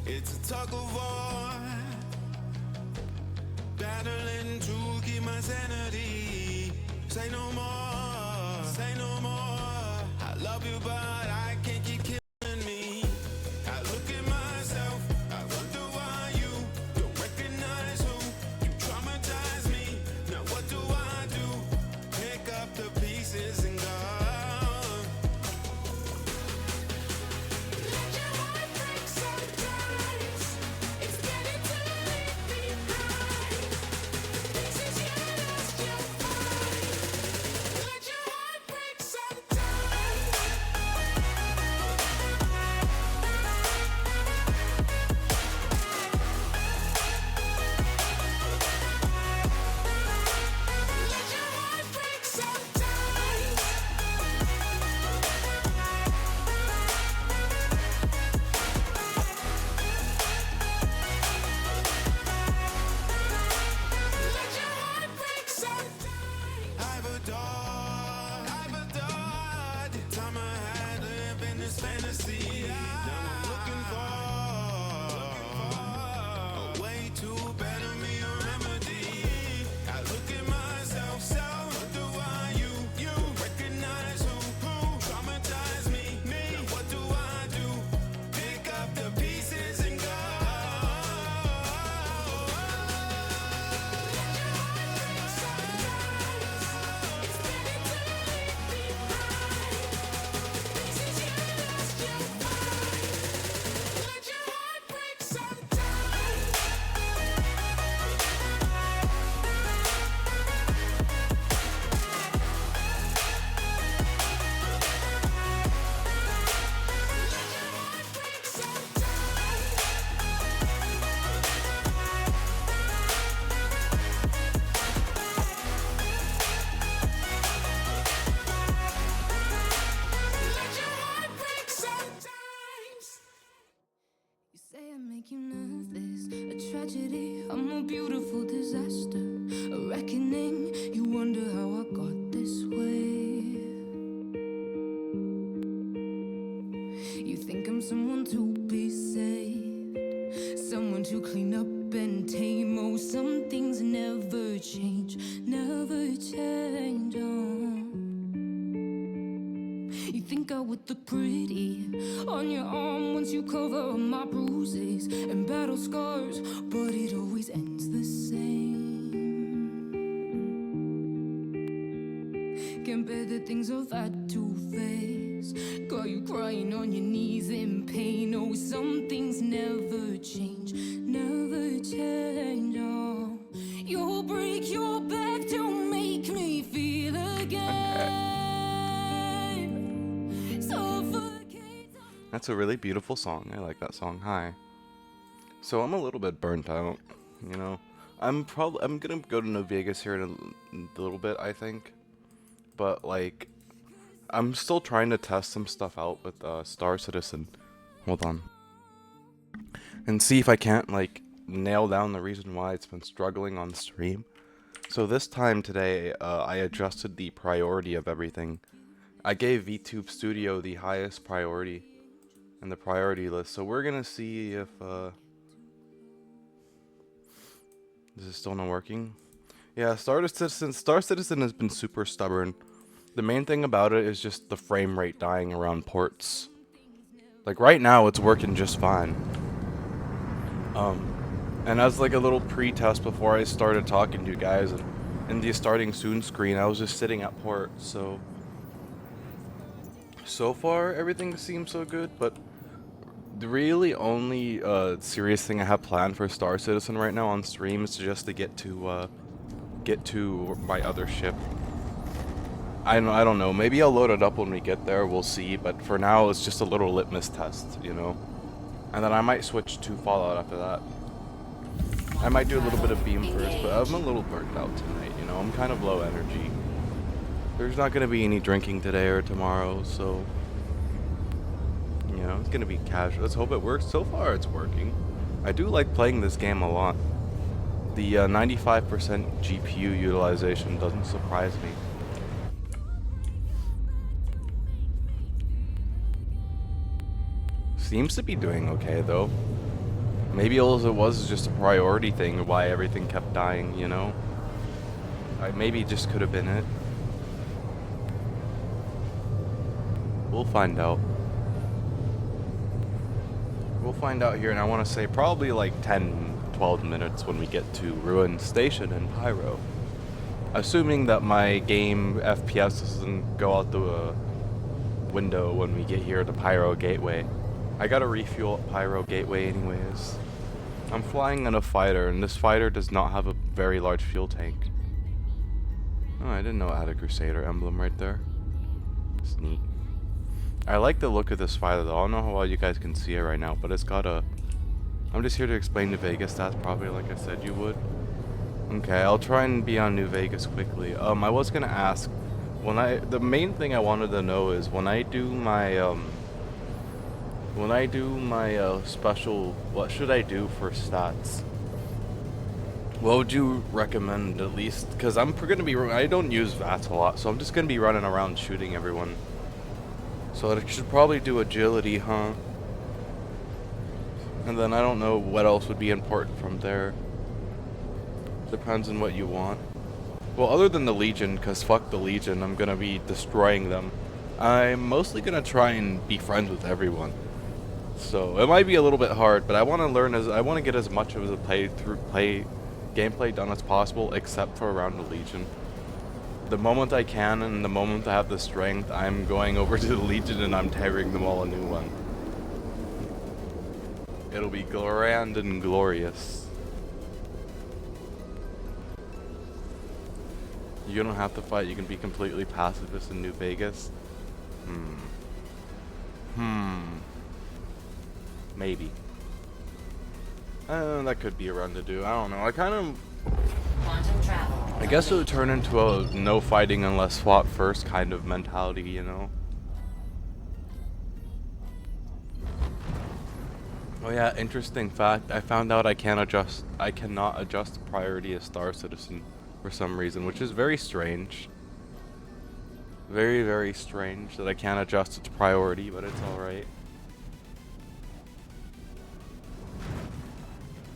It's a tug of war, battling to keep my sanity. Say no more, say no more. I love you, but I can't keep killing me. I look at myself, I wonder why you don't recognize who you traumatize me. Now what do I do? Pick up the pieces and go. I've adored the time I had lived in this fantasy. Now I'm looking for a way to better me, a remedy. I look at myself, so wonder why you recognize who traumatized me. Now what do I do? Pick up the pieces and go. You say I make you nervous, a tragedy, I'm a beautiful disaster, a reckoning, you wonder how I got this way. You think I'm someone to be saved, someone to clean up and tame. Oh, some things never change, never change. You think I would look pretty on your arm once you cover up my bruises and battle scars, but it always ends the same. Can't bear the things I've had to face, got you crying on your knees in pain. Oh, some things never change, never change. Oh, you'll break your back to make me feel again. That's a really beautiful song. I like that song. Hi. So I'm a little bit burnt out, you know. I'm gonna go to New Vegas here in a little bit, I think. But like, I'm still trying to test some stuff out with Star Citizen. Hold on. And see if I can't like nail down the reason why it's been struggling on stream. So this time today, I adjusted the priority of everything. I gave VTube Studio the highest priority in the priority list, so we're gonna see if this is still not working. Yeah, Star Citizen has been super stubborn. The main thing about it is just the frame rate dying around ports. Like right now, it's working just fine. And as like a little pre-test before I started talking to you guys, and in the starting soon screen, I was just sitting at port. So far everything seems so good, but the really only serious thing I have planned for Star Citizen right now on stream is just to get to my other ship. I don't know. Maybe I'll load it up when we get there. We'll see. But for now, it's just a little litmus test, you know. And then I might switch to Fallout after that. I might do a little bit of Beam first, but I'm a little burnt out tonight. You know, I'm kind of low energy. There's not gonna be any drinking today or tomorrow, so. You know, it's gonna be casual. Let's hope it works. So far, it's working. I do like playing this game a lot. The 95% GPU utilization doesn't surprise me. Seems to be doing okay, though. Maybe all it was just a priority thing, why everything kept dying, you know? Maybe it just could have been it. We'll find out. We'll find out here, and I want to say probably like 10, 12 minutes when we get to Ruin Station in Pyro. Assuming that my game FPS doesn't go out the window when we get here to Pyro Gateway. I gotta refuel at Pyro Gateway anyways. I'm flying in a fighter, and this fighter does not have a very large fuel tank. Oh, I didn't know it had a Crusader emblem right there. It's neat. I like the look of this fighter though. I don't know how well you guys can see it right now, but it's got a... I'm just here to explain New Vegas stats probably like I said you would. Okay, I'll try and be on New Vegas quickly. I was gonna ask, the main thing I wanted to know is when I do my special, what should I do for stats? What would you recommend at least? Because I'm gonna be, I don't use VATS a lot, so I'm just gonna be running around shooting everyone. So I should probably do agility, huh? And then I don't know what else would be important from there. Depends on what you want. Well, other than the Legion, because fuck the Legion, I'm gonna be destroying them. I'm mostly gonna try and be friends with everyone. So it might be a little bit hard, but I want to learn I want to get as much of the gameplay done as possible, except for around the Legion. The moment I can and the moment I have the strength, I'm going over to the Legion and I'm tearing them all a new one. It'll be grand and glorious. You don't have to fight, you can be completely pacifist in New Vegas. Maybe. That could be a run to do. I don't know. I guess it would turn into a no fighting unless fought first kind of mentality, you know? Oh yeah, interesting fact. I found out I cannot adjust priority as Star Citizen for some reason, which is very strange. Very, very strange that I can't adjust its priority, but it's alright.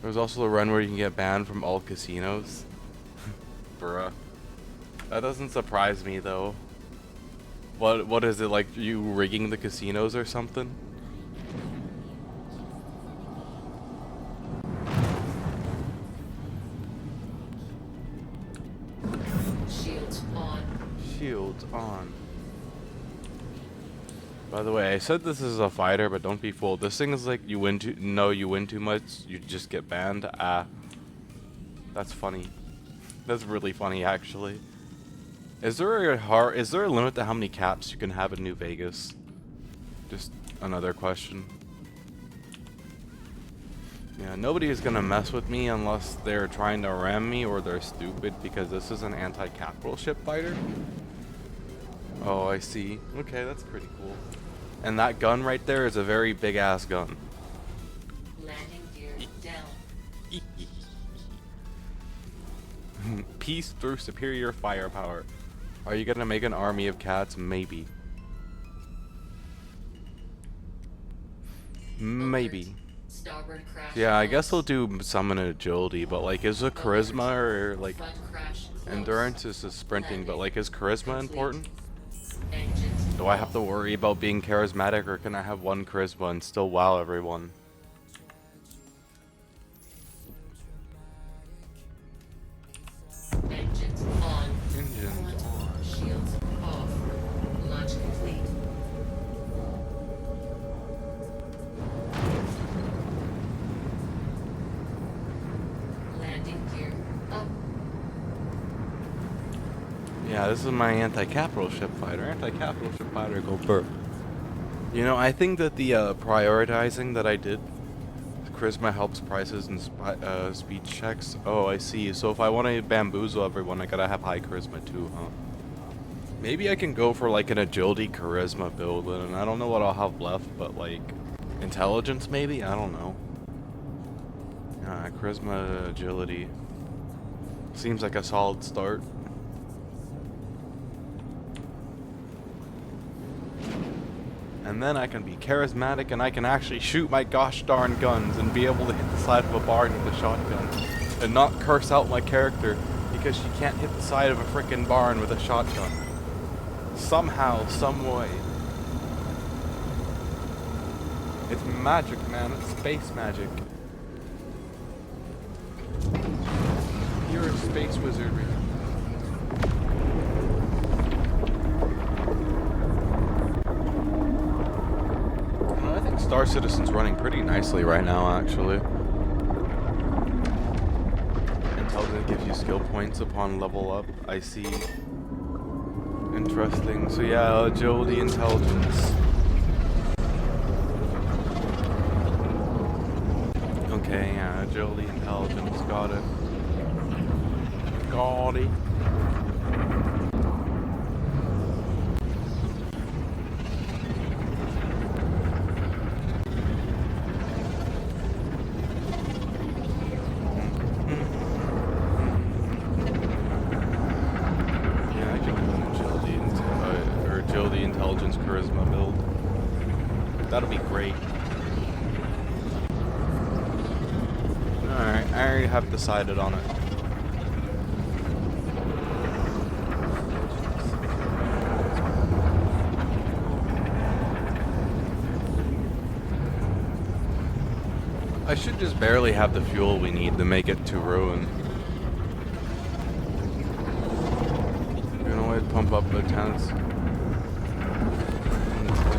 There's also a run where you can get banned from all casinos. Bruh. That doesn't surprise me though. What is it, like you rigging the casinos or something? Shields on. Shields on. By the way, I said this is a fighter, but don't be fooled. This thing is like you win too much, you just get banned. That's funny. That's really funny, actually. Is there a limit to how many caps you can have in New Vegas? Just another question. Yeah, nobody is gonna mess with me unless they're trying to ram me or they're stupid, because this is an anti-capital ship fighter. Oh, I see. Okay, that's pretty cool. And that gun right there is a very big ass gun. Landing gear down. Peace through superior firepower. Are you gonna make an army of cats? Maybe. Maybe. Starboard crash. Yeah, I guess I'll do summon and agility, but like, is it charisma or like Front crash. endurance is sprinting, but like, is charisma important? Engines. Do I have to worry about being charismatic, or can I have one charisma and still wow everyone? Engines on. Engines on. Shields off. Launch complete. Landing gear up. Yeah, this is my anti-capital ship fighter. Anti-capital ship fighter, go burp. You know, I think that the prioritizing that I did, charisma helps prices and speed checks. Oh, I see. So if I want to bamboozle everyone, I gotta have high charisma too, huh? Maybe I can go for like an agility charisma build, and I don't know what I'll have left, but like intelligence maybe? I don't know. Charisma, agility. Seems like a solid start. And then I can be charismatic and I can actually shoot my gosh darn guns and be able to hit the side of a barn with a shotgun. And not curse out my character because she can't hit the side of a frickin' barn with a shotgun. Somehow, some way. It's magic, man. It's space magic. Pure space wizardry. I think Star Citizen's running pretty nicely right now, actually. Intelligence gives you skill points upon level up. I see. Interesting. So yeah, agility, intelligence. Okay, yeah, agility, intelligence, got it. Got it. Yeah, agility, intelligence, charisma build. That'll be great. Alright, I already have decided on it. I should just barely have the fuel we need to make it to ruin. You can always pump up the tanks.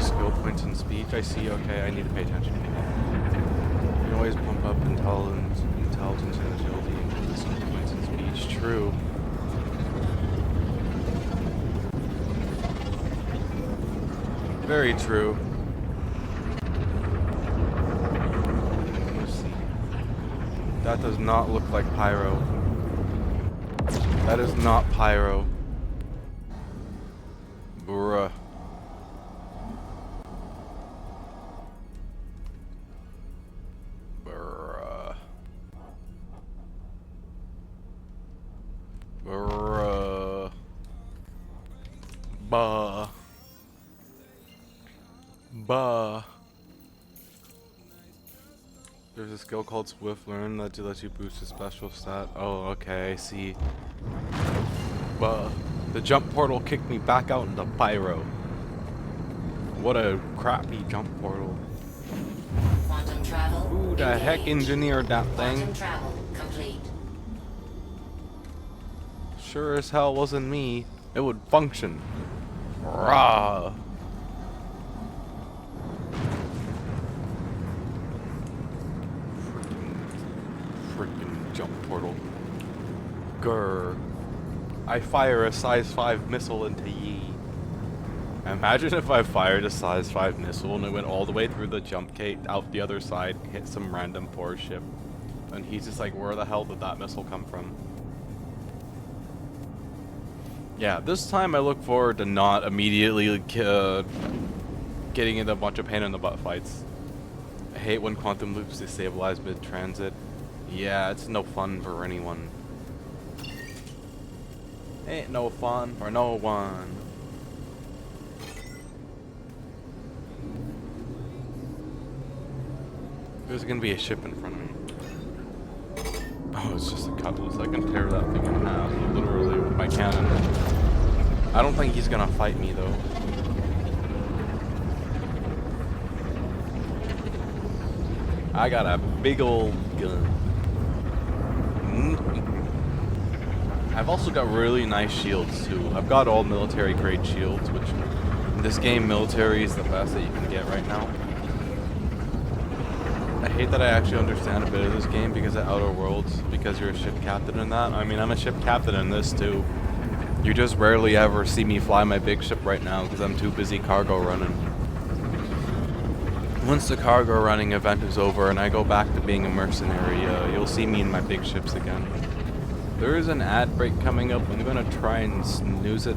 Skill points and speech. I see, okay, I need to pay attention. You can always pump up intelligence and agility and the skill points and speech. True. Very true. Let's see. That does not look like pyro. That is not pyro. Bruh. Bah. There's a skill called Swift Learn that lets you boost a special stat. Oh, okay, I see. Bah. The jump portal kicked me back out into Pyro. What a crappy jump portal. Quantum travel. Who the heck engineered that thing? Quantum travel complete. Sure as hell wasn't me. It would function. Rah. Freaking jump portal. Grr. I fire a size 5 missile into ye. Imagine if I fired a size 5 missile and it went all the way through the jump gate out the other side, hit some random poor ship. And he's just like, where the hell did that missile come from? Yeah, this time I look forward to not immediately getting into a bunch of pain in the butt fights. I hate when quantum loops destabilize mid-transit. Yeah, it's no fun for anyone. Ain't no fun for no one. There's gonna be a ship in front of me. Oh, it's just a cutlass. I can tear that thing in half, literally, with my cannon. I don't think he's gonna fight me, though. I got a big old gun. I've also got really nice shields, too. I've got all military-grade shields, which in this game, military is the best that you can get right now. I hate that I actually understand a bit of this game because of Outer Worlds, because you're a ship captain in that. I mean, I'm a ship captain in this too. You just rarely ever see me fly my big ship right now because I'm too busy cargo running. Once the cargo running event is over and I go back to being a mercenary, you'll see me in my big ships again. There is an ad break coming up. I'm gonna try and snooze it,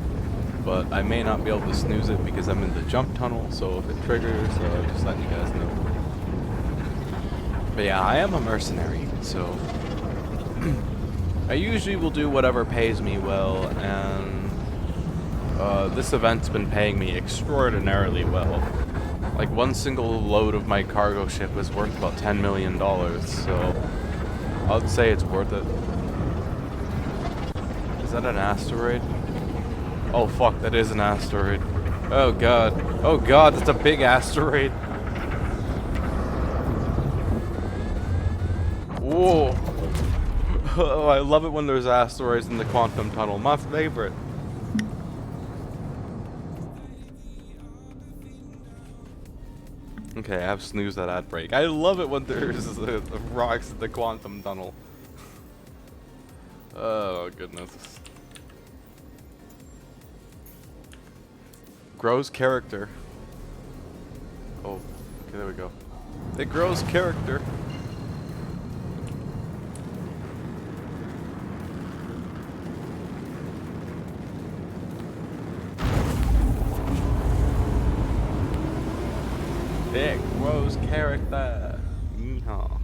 but I may not be able to snooze it because I'm in the jump tunnel, so if it triggers, just letting you guys know. But yeah, I am a mercenary, so I usually will do whatever pays me well, and this event's been paying me extraordinarily well. Like one single load of my cargo ship is worth about $10 million, so I'd say it's worth it. Is that an asteroid? Oh fuck, that is an asteroid. Oh god. Oh god, that's a big asteroid. Whoa. Oh, I love it when there's asteroids in the quantum tunnel. My favorite. Okay, I have snoozed that ad break. I love it when there's the rocks in the quantum tunnel. Oh goodness. Grows character. Oh, okay, there we go. It grows character. It grows character. Yeehaw.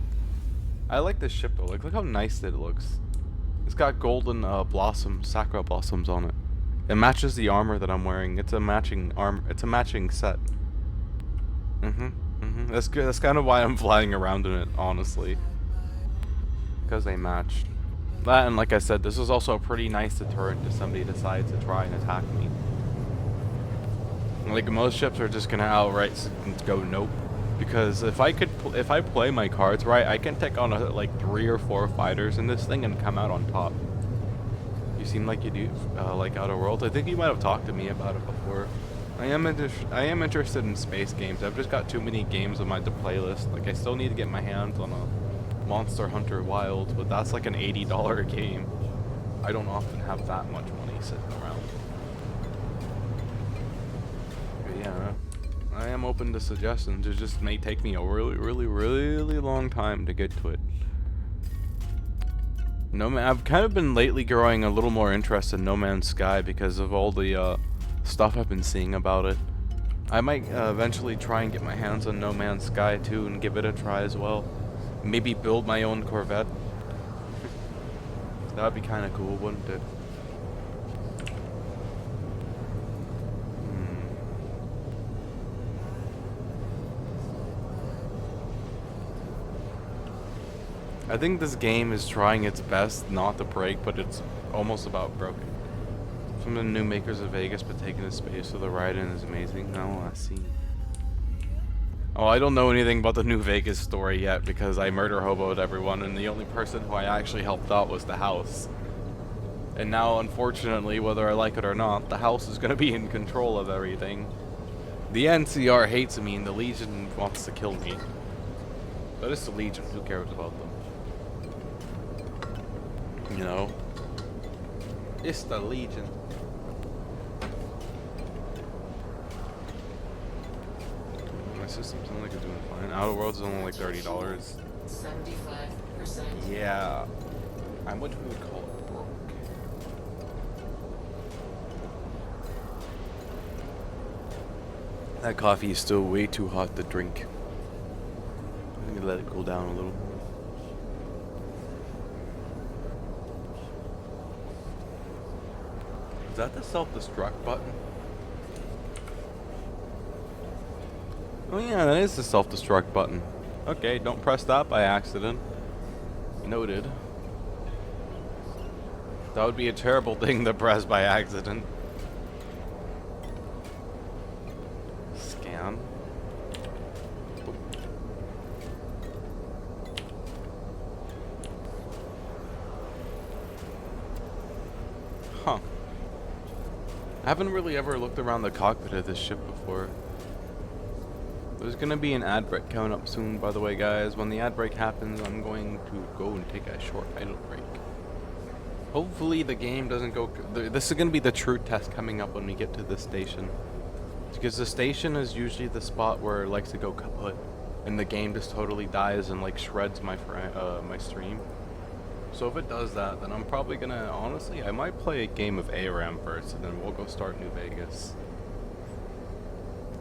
I like this ship though. Like, look how nice it looks. It's got golden sakura blossoms on it. It matches the armor that I'm wearing. It's a matching It's a matching set. That's good. That's kind of why I'm flying around in it, honestly. Because they matched. That, and like I said, this is also a pretty nice deterrent if somebody decides to try and attack me. Like, most ships are just gonna outright go nope. Because if I play my cards right, I can take on like 3 or 4 fighters in this thing and come out on top. You seem like you do like Outer Worlds. I think you might have talked to me about it before. I am interested in space games. I've just got too many games on my playlist. Like, I still need to get my hands on a Monster Hunter Wilds, but that's like an $80 game. I don't often have that much money sitting around. But yeah, I am open to suggestions. It just may take me a really long time to get to it. I've kind of been lately growing a little more interest in No Man's Sky because of all the stuff I've been seeing about it. I might eventually try and get my hands on No Man's Sky too and give it a try as well. Maybe build my own Corvette. That would be kind of cool, wouldn't it? I think this game is trying its best not to break, but it's almost about broken. From the new makers of Vegas, but taking the space so the ride-in is amazing. Oh, I see. Oh, I don't know anything about the new Vegas story yet because I murder hoboed everyone, and the only person who I actually helped out was the house. And now, unfortunately, whether I like it or not, the house is going to be in control of everything. The NCR hates me, and the Legion wants to kill me. But it's the Legion. Who cares about them? You know, it's the Legion. My system's only like doing fine. Outer Worlds is only like $30. 75%. Yeah, I'm what we would call it broke. That coffee is still way too hot to drink. I'm gonna let it cool down a little. Is that the self-destruct button? Oh yeah, that is the self-destruct button. Okay, don't press that by accident. Noted. That would be a terrible thing to press by accident. Scan. Huh. I haven't really ever looked around the cockpit of this ship before. There's gonna be an ad break coming up soon, by the way, guys. When the ad break happens, I'm going to go and take a short idle break. Hopefully the game doesn't go... This is gonna be the true test coming up when we get to the station. Because the station is usually the spot where it likes to go kaput. And the game just totally dies and like shreds my my stream. So if it does that, then I'm probably gonna... Honestly, I might play a game of ARAM first, and then we'll go start New Vegas.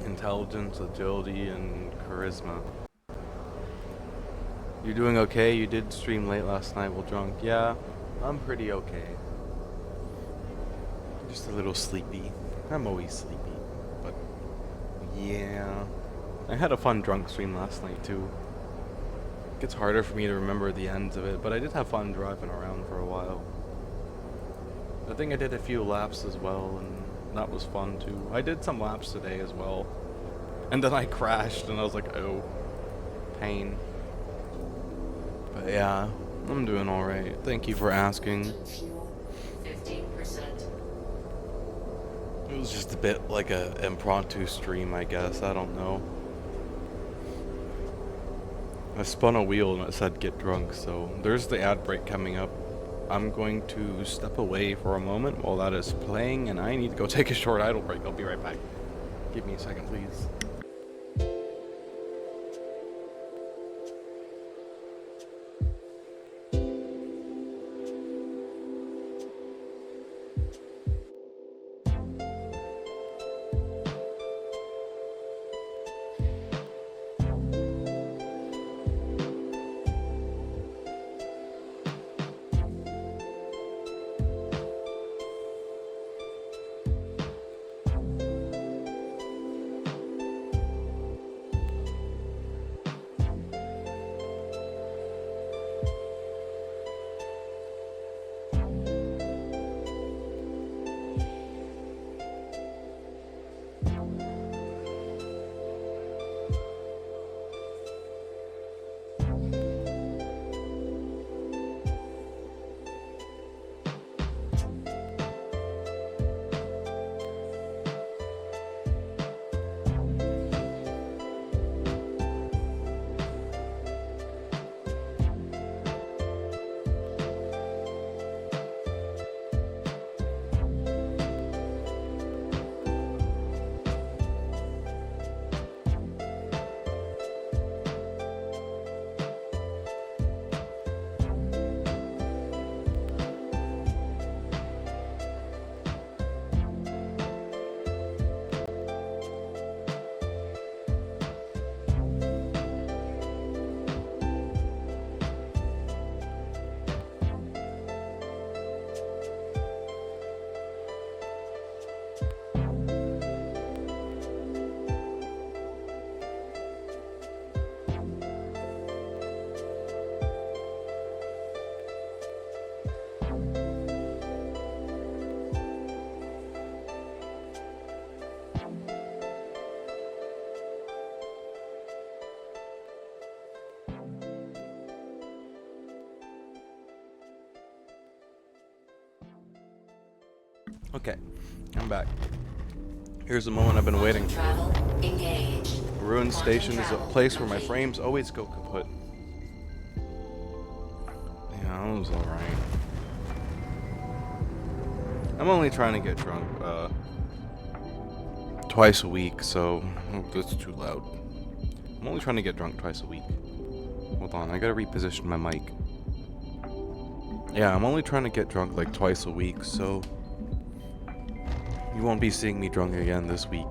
Intelligence, agility, and charisma. You're doing okay? You did stream late last night while drunk. Yeah, I'm pretty okay. Just a little sleepy. I'm always sleepy, but yeah. I had a fun drunk stream last night too. It gets harder for me to remember the ends of it, but I did have fun driving around for a while. I think I did a few laps as well, and that was fun too. I did some laps today as well. And then I crashed and I was like, oh, pain. But yeah, I'm doing alright. Thank you for asking. Fuel 15%. It was just a bit like a impromptu stream, I guess. I don't know. I spun a wheel and it said get drunk, so there's the ad break coming up. I'm going to step away for a moment while that is playing, and I need to go take a short idle break. I'll be right back. Give me a second, please. Okay, I'm back. Here's the moment I've been waiting for. Travel engaged. Ruin Station is a place where my frames always go kaput. Yeah, that was alright. I'm only trying to get drunk twice a week, so that's too loud. I'm only trying to get drunk twice a week. Hold on, I gotta reposition my mic. Yeah, I'm only trying to get drunk like twice a week, so you won't be seeing me drunk again this week.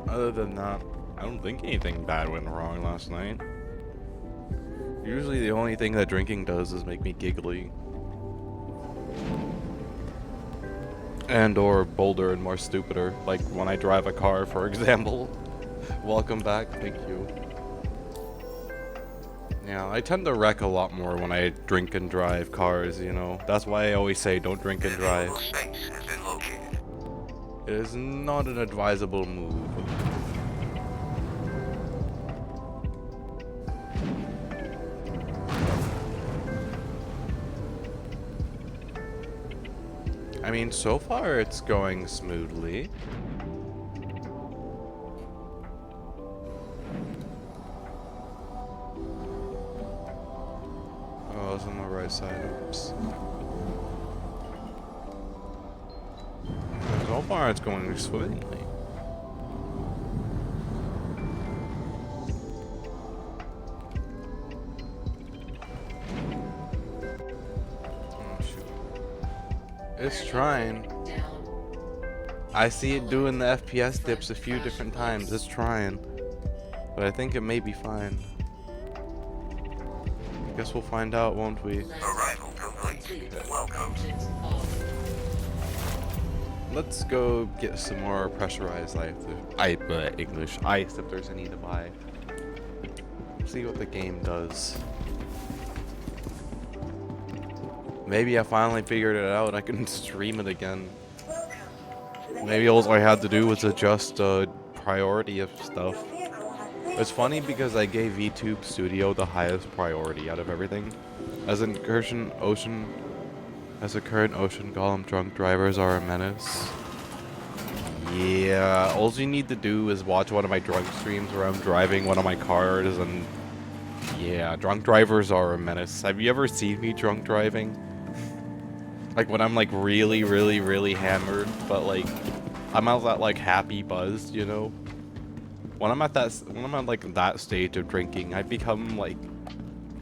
Other than that, I don't think anything bad went wrong last night. Usually the only thing that drinking does is make me giggly. And or bolder and more stupider, like when I drive a car, for example. Welcome back, thank you. Yeah, I tend to wreck a lot more when I drink and drive cars, you know. That's why I always say don't drink and drive. It is not an advisable move. I mean, so far it's going smoothly. Oh, I was on the right side. Oops. So far it's going swimmingly. It's trying. I see it doing the FPS dips a few different times. It's trying. But I think it may be fine. Guess we'll find out, won't we? Arrival complete. Welcome. let's go get some more pressurized English ice if there's any to buy. See what the game does. Maybe I finally figured it out. I can stream it again. Maybe all I had to do was adjust priority of stuff. It's funny because I gave VTube Studio the highest priority out of everything. As a current ocean golem, drunk drivers are a menace. Yeah, all you need to do is watch one of my drunk streams where I'm driving one of my cars, and yeah, drunk drivers are a menace. Have you ever seen me drunk driving? Like when I'm like really, really, really hammered, but like I'm at that like happy buzz, you know? When I'm at like that stage of drinking, I become like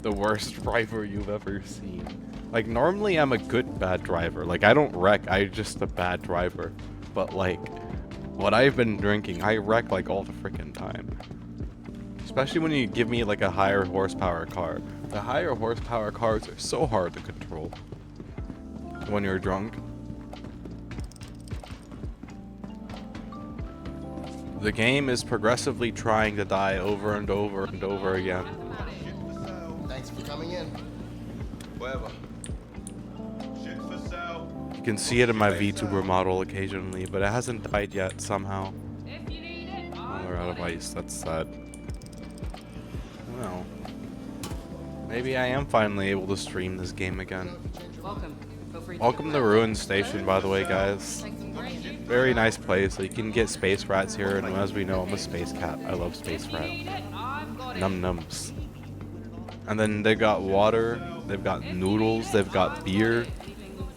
the worst driver you've ever seen. Like normally I'm a good bad driver. Like I don't wreck, I'm just a bad driver. But like when I've been drinking, I wreck like all the freaking time. Especially when you give me like a higher horsepower car. The higher horsepower cars are so hard to control when you're drunk. The game is progressively trying to die over and over and over again. Thanks for coming in. Whatever. Shit for sale. You can see it in my VTuber model occasionally, but it hasn't died yet somehow. Oh, we're out of ice. That's sad. Well, maybe I am finally able to stream this game again. Welcome to Ruin Station, by the way, guys. Very nice place. So you can get space rats here, and as we know, I'm a space cat. I love space rat. Num nums. And then they've got water, they've got noodles, they've got beer,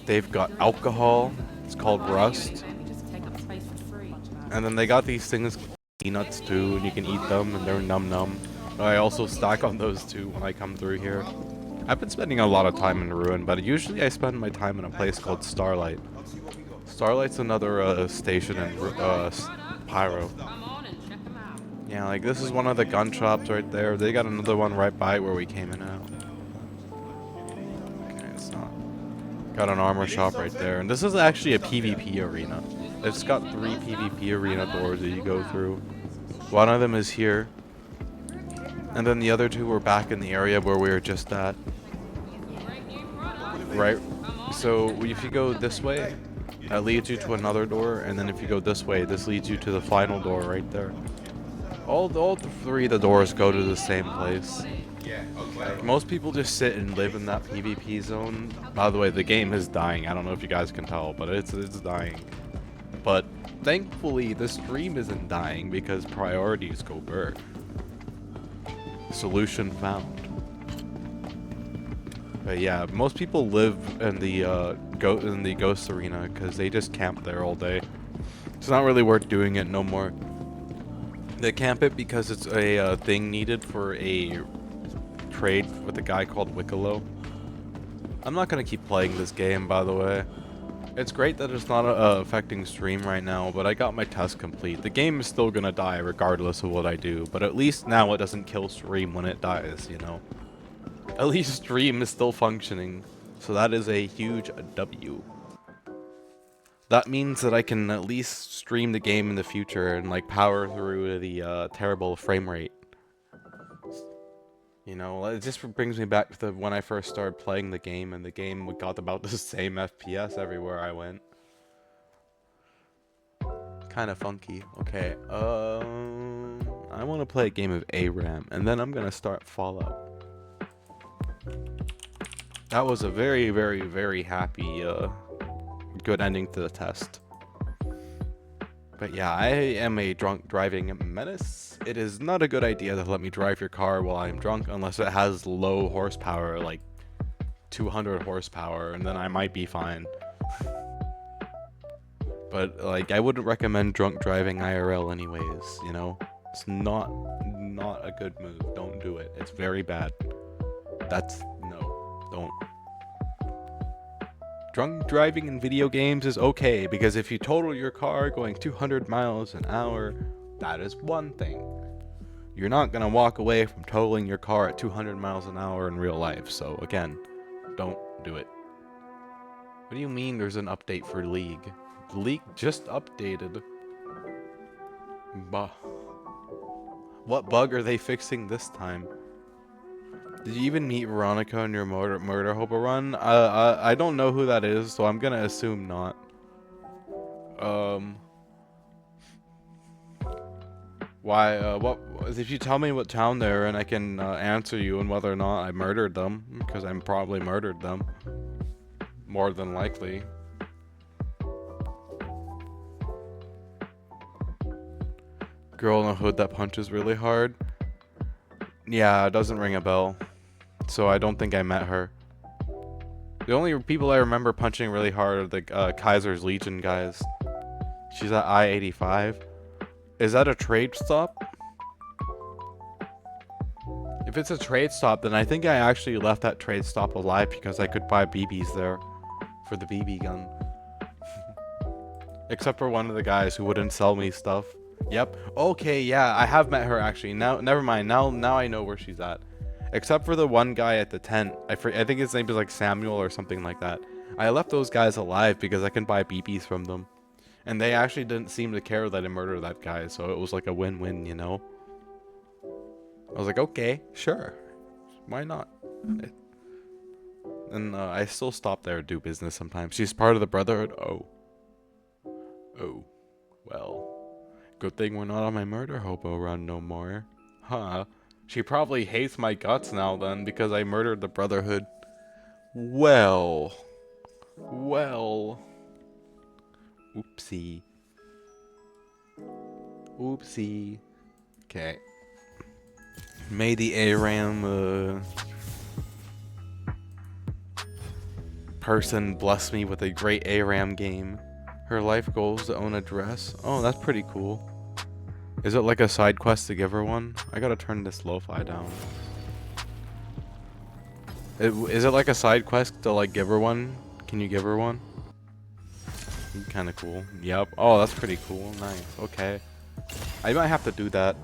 they've got alcohol. It's called Rust. And then they got these things, peanuts too, and you can eat them, and they're num num. I also stack on those too when I come through here. I've been spending a lot of time in Ruin, but usually I spend my time in a place called Starlight. Starlight's another station in Pyro. Yeah, like this is one of the gun shops right there. They got another one right by where we came in at. Okay, it's not. Got an armor shop right there, and this is actually a PvP arena. It's got 3 PvP arena doors that you go through. One of them is here, and then the other 2 were back in the area where we were just at. Right. So if you go this way, that leads you to another door, and then if you go this way, this leads you to the final door right there. All 3 of the doors go to the same place. Most people just sit and live in that PvP zone. By the way, the game is dying. I don't know if you guys can tell, but it's dying. But thankfully, the stream isn't dying because priorities go burr. Solution found. But yeah, most people live in the ghost arena because they just camp there all day. It's not really worth doing it no more. They camp it because it's a thing needed for a trade with a guy called Wicklow. I'm not gonna keep playing this game, by the way. It's great that it's not affecting stream right now, but I got my test complete. The game is still gonna die regardless of what I do, but at least now it doesn't kill stream when it dies, you know? At least stream is still functioning, so that is a huge W. That means that I can at least stream the game in the future and like power through the terrible frame rate. You know, it just brings me back to when I first started playing the game, and the game got about the same FPS everywhere I went. Kind of funky. Okay, I want to play a game of ARAM, and then I'm gonna start Fallout. That was a very, very, very happy, good ending to the test. But yeah, I am a drunk driving menace. It is not a good idea to let me drive your car while I'm drunk unless it has low horsepower, like 200 horsepower, and then I might be fine. But like, I wouldn't recommend drunk driving IRL anyways, you know? It's not a good move. Don't do it. It's very bad. No, don't. Drunk driving in video games is okay, because if you total your car going 200 miles an hour, that is one thing. You're not gonna walk away from totaling your car at 200 miles an hour in real life, so again, don't do it. What do you mean there's an update for League? The leak just updated. Bah. What bug are they fixing this time? Did you even meet Veronica in your murder hobo run? I don't know who that is, so I'm gonna assume not. Why, what, if you tell me what town they're in, I can answer you and whether or not I murdered them, because I'm probably murdered them. More than likely. Girl in a hood that punches really hard? Yeah, it doesn't ring a bell. So I don't think I met her. The only people I remember punching really hard are the Kaiser's Legion guys. She's at I-85. Is that a trade stop? If it's a trade stop, then I think I actually left that trade stop alive because I could buy BBs there for the BB gun. Except for one of the guys who wouldn't sell me stuff. Yep. Okay, yeah, I have met her actually. Now, never mind. Now I know where she's at. Except for the one guy at the tent. I think his name is like Samuel or something like that. I left those guys alive because I can buy BBs from them. And they actually didn't seem to care that I murdered that guy, so it was like a win-win, you know? I was like, okay, sure. Why not? And I still stop there to do business sometimes. She's part of the Brotherhood? Oh. Oh. Well. Good thing we're not on my murder hobo run no more. Huh. She probably hates my guts now then, because I murdered the Brotherhood. Well. Well. Oopsie. Oopsie. Okay. May the ARAM person bless me with a great ARAM game. Her life goal is to own a dress. Oh, that's pretty cool. Is it like a side quest to give her one? I gotta turn this lo-fi down. Is it like a side quest to like give her one? Can you give her one? Kind of cool. Yep. Oh, that's pretty cool. Nice. Okay. I might have to do that.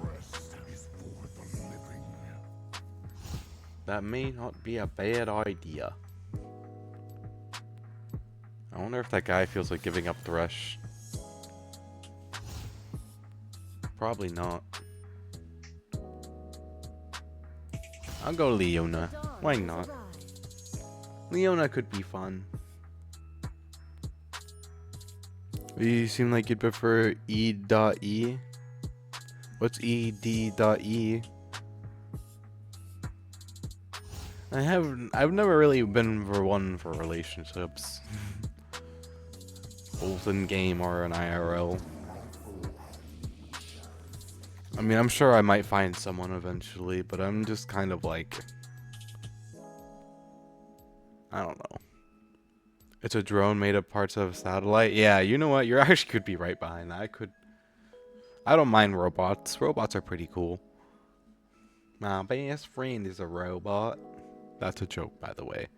That may not be a bad idea. I wonder if that guy feels like giving up Thresh. Probably not. I'll go Leona. Why not? Leona could be fun. You seem like you'd prefer E.E. What's E.D.E? I've never really been one for relationships. Both in game or in IRL. I mean, I'm sure I might find someone eventually, but I'm just kind of like, I don't know. It's a drone made of parts of a satellite. Yeah, you know what? You actually could be right behind that. I don't mind robots. Robots are pretty cool. My best friend is a robot. That's a joke, by the way.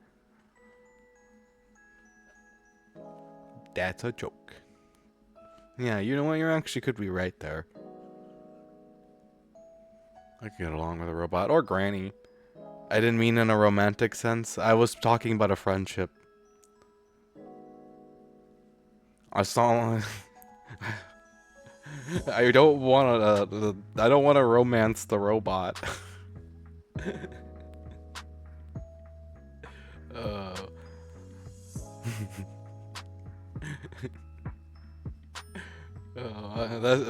That's a joke. Yeah, you know what? You actually could be right there. I could get along with a robot. Or Granny. I didn't mean in a romantic sense. I was talking about a friendship. I saw... I don't want to romance the robot.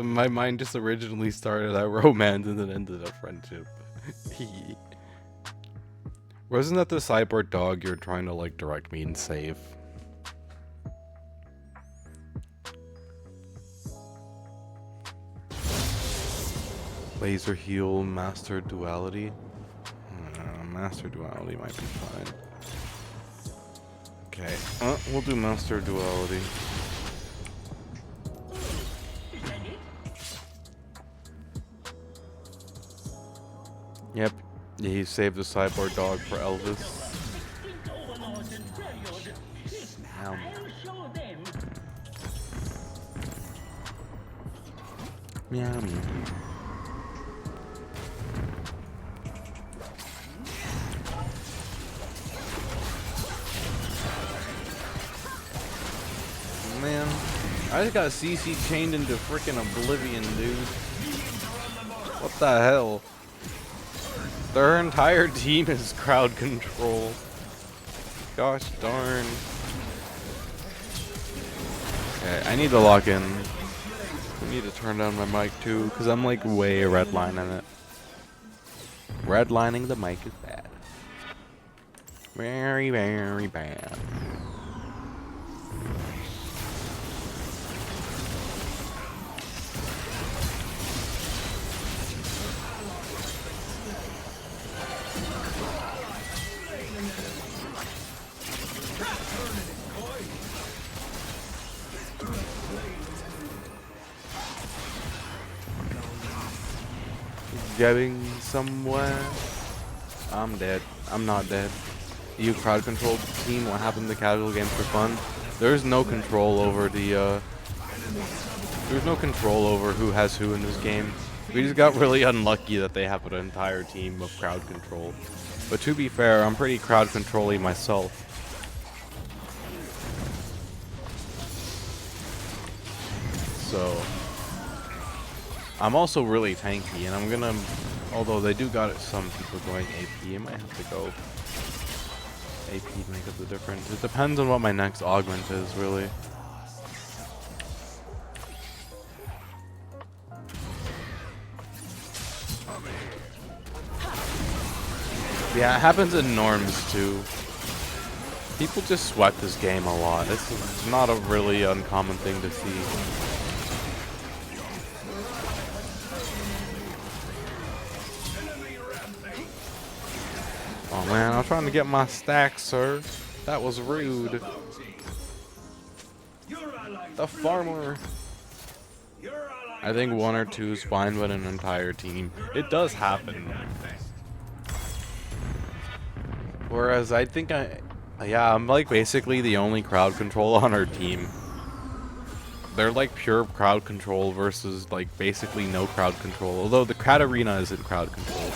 My mind just originally started at romance and then ended up friendship. Wasn't that the cyborg dog you're trying to like direct me and save? Laser heal, master duality. Master duality might be fine. Okay, we'll do master duality. Yep, he saved the cyborg dog for Elvis. Meow meow. Man. I just got CC chained into freaking oblivion, dude. What the hell? Their entire team is crowd control. Gosh darn. Okay, I need to lock in. I need to turn down my mic too, because I'm like way redlining it. Redlining the mic is bad. Very, very bad. Getting somewhere. I'm dead. I'm not dead. You crowd control team, what happened to casual games for fun? There's no control over the there's no control over who has who in this game. We just got really unlucky that they have an entire team of crowd control. But to be fair, I'm pretty crowd control-y myself. So I'm also really tanky, and I'm gonna, although they do got some people going AP, I might have to go AP to make up the difference. It depends on what my next augment is, really. Yeah, it happens in norms too. People just sweat this game a lot. It's not a really uncommon thing to see. Oh man, I'm trying to get my stack, sir. That was rude. The farmer. I think 1 or 2 is fine, but an entire team. It does happen. Whereas I think I'm like basically the only crowd control on our team. They're like pure crowd control versus like basically no crowd control. Although the crowd arena isn't crowd control.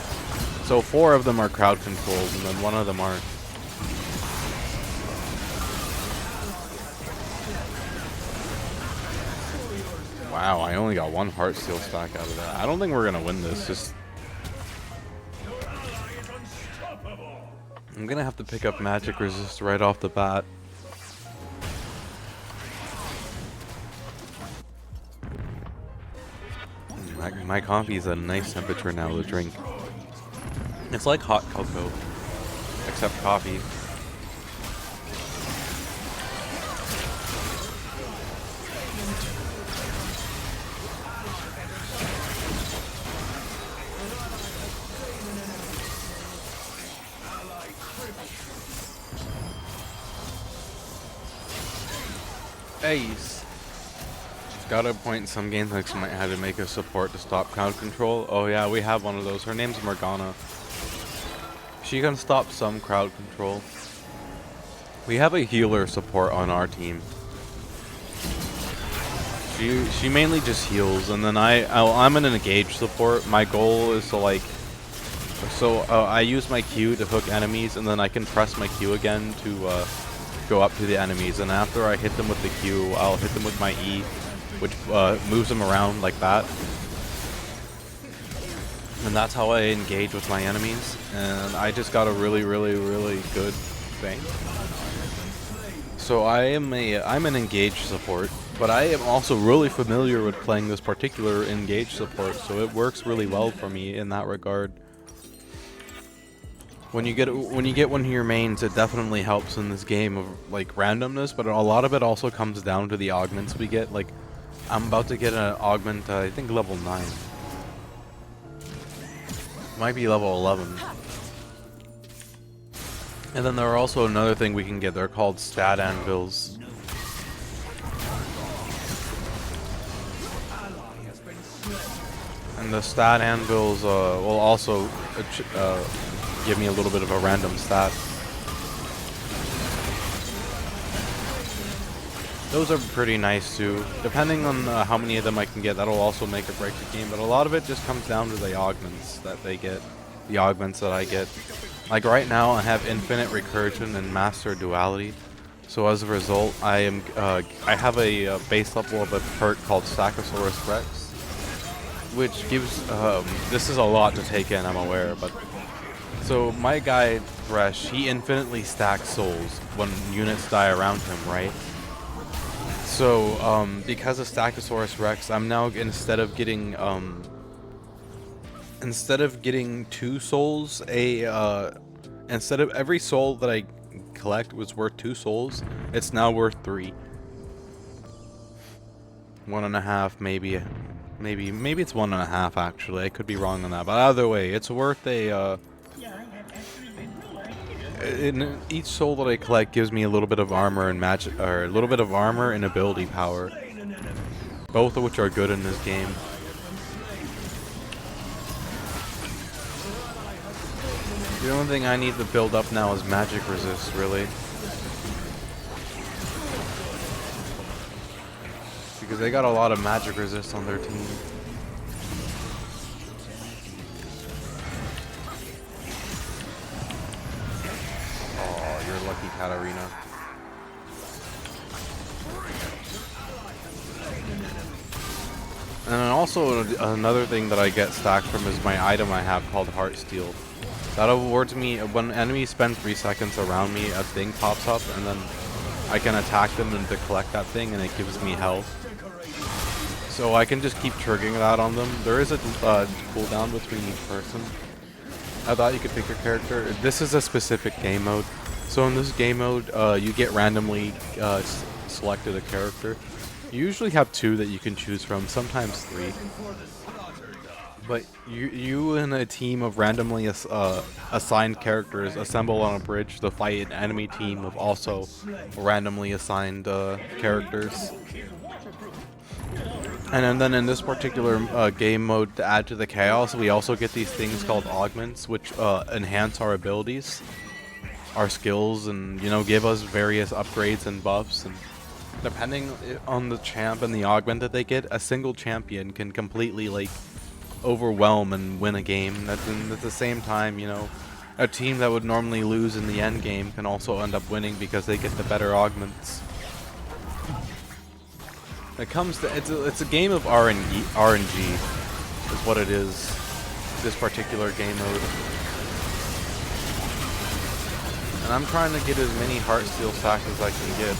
So 4 of them are crowd controlled, and then 1 of them aren't. Wow, I only got 1 heart steal stack out of that. I don't think we're gonna win this. Just I'm gonna have to pick up magic resist right off the bat. My coffee is at a nice temperature now to drink. It's like hot cocoa, except coffee. Ace. Got a point in some games like might have to make a support to stop crowd control. Oh yeah, we have one of those. Her name's Morgana. She can stop some crowd control. We have a healer support on our team. She mainly just heals, and then I'm an engage support. My goal is to like, I use my Q to hook enemies, and then I can press my Q again to go up to the enemies. And after I hit them with the Q, I'll hit them with my E, which moves them around like that. And that's how I engage with my enemies, and I just got a really, really, really good thing. So I'm an engage support, but I am also really familiar with playing this particular engage support, so it works really well for me in that regard. When you get one of your mains, it definitely helps in this game of like randomness, but a lot of it also comes down to the augments we get. Like, I'm about to get an augment, I think level 9. Might be level 11. And then there are also another thing we can get. They're called stat anvils. And the stat anvils will also give me a little bit of a random stat. Those are pretty nice too. Depending on how many of them I can get, that'll also make or break the game. But a lot of it just comes down to the augments that they get. The augments that I get. Like right now I have infinite recursion and master duality. So as a result, I have a base level of a perk called Stackosaurus Rex, which gives this is a lot to take in, I'm aware, but so my guy Thresh, he infinitely stacks souls when units die around him, right? So because of Stackosaurus Rex, I'm now instead of getting 2 souls, instead of every soul that I collect was worth 2 souls, it's now worth 3. 1.5, maybe it's 1.5 actually. I could be wrong on that, but either way, it's worth a. Each soul that I collect gives me a little bit of armor and magic, or a little bit of armor and ability power, both of which are good in this game. The only thing I need to build up now is magic resist, really. Because they got a lot of magic resist on their team. Oh, you're lucky, Katarina. And then also another thing that I get stacked from is my item I have called Heart Steel. That awards me, when enemies spend 3 seconds around me, a thing pops up, and then I can attack them and to collect that thing, and it gives me health. So I can just keep triggering that on them. There is a cooldown between each person. I thought you could pick your character. This is a specific game mode. So in this game mode, you get randomly selected a character. You usually have 2 that you can choose from, sometimes 3. But you and a team of randomly assigned characters assemble on a bridge to fight an enemy team of also randomly assigned characters. And then in this particular game mode, to add to the chaos, we also get these things called augments, which enhance our abilities, our skills, and give us various upgrades and buffs. And depending on the champ and the augment that they get, a single champion can completely overwhelm and win a game. At the same time, a team that would normally lose in the end game can also end up winning because they get the better augments. It comes to it's a game of RNG is what it is. This particular game mode, and I'm trying to get as many Heart Steel stacks as I can get.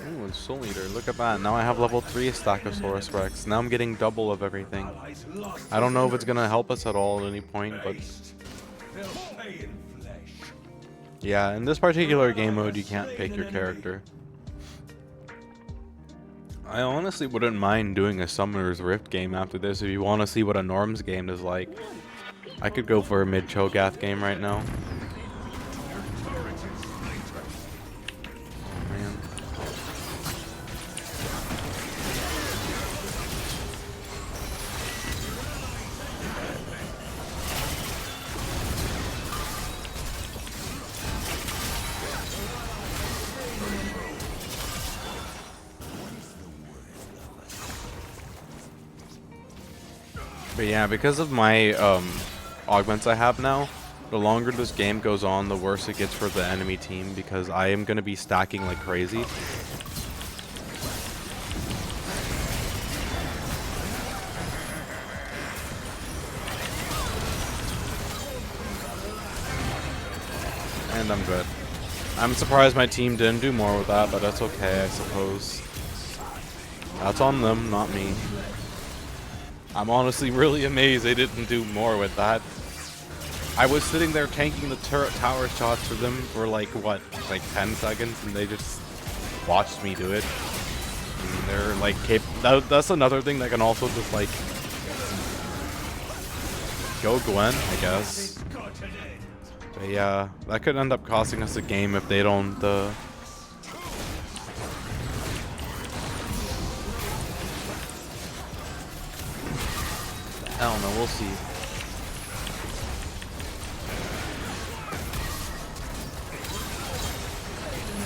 Ooh, and Soul Eater, look at that. Now I have level 3 Stackosaurus Rex. Now I'm getting double of everything. I don't know if it's gonna help us at all at any point, but yeah, in this particular game mode, you can't pick your character. I honestly wouldn't mind doing a Summoner's Rift game after this if you want to see what a Norms game is like. I could go for a mid-Cho'Gath game right now. Oh, man. But yeah, because of my augments I have now, the longer this game goes on, the worse it gets for the enemy team, because I am going to be stacking like crazy. And I'm good. I'm surprised my team didn't do more with that, but that's okay, I suppose. That's on them, not me. I'm honestly really amazed they didn't do more with that. I was sitting there tanking the turret tower shots for them for like 10 seconds, and they just watched me do it. And they're like that's another thing that can also just go Gwen, I guess. But yeah, that could end up costing us a game if they don't I don't know, we'll see.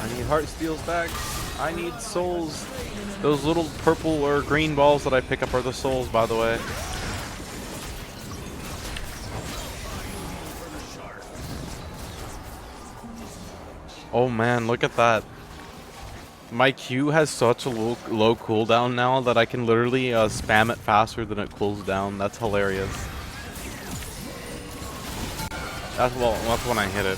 I need Heart Steel stacks. I need souls. Those little purple or green balls that I pick up are the souls, by the way. Oh man, look at that. My Q has such a low cooldown now that I can literally spam it faster than it cools down. That's hilarious. That's when I hit it.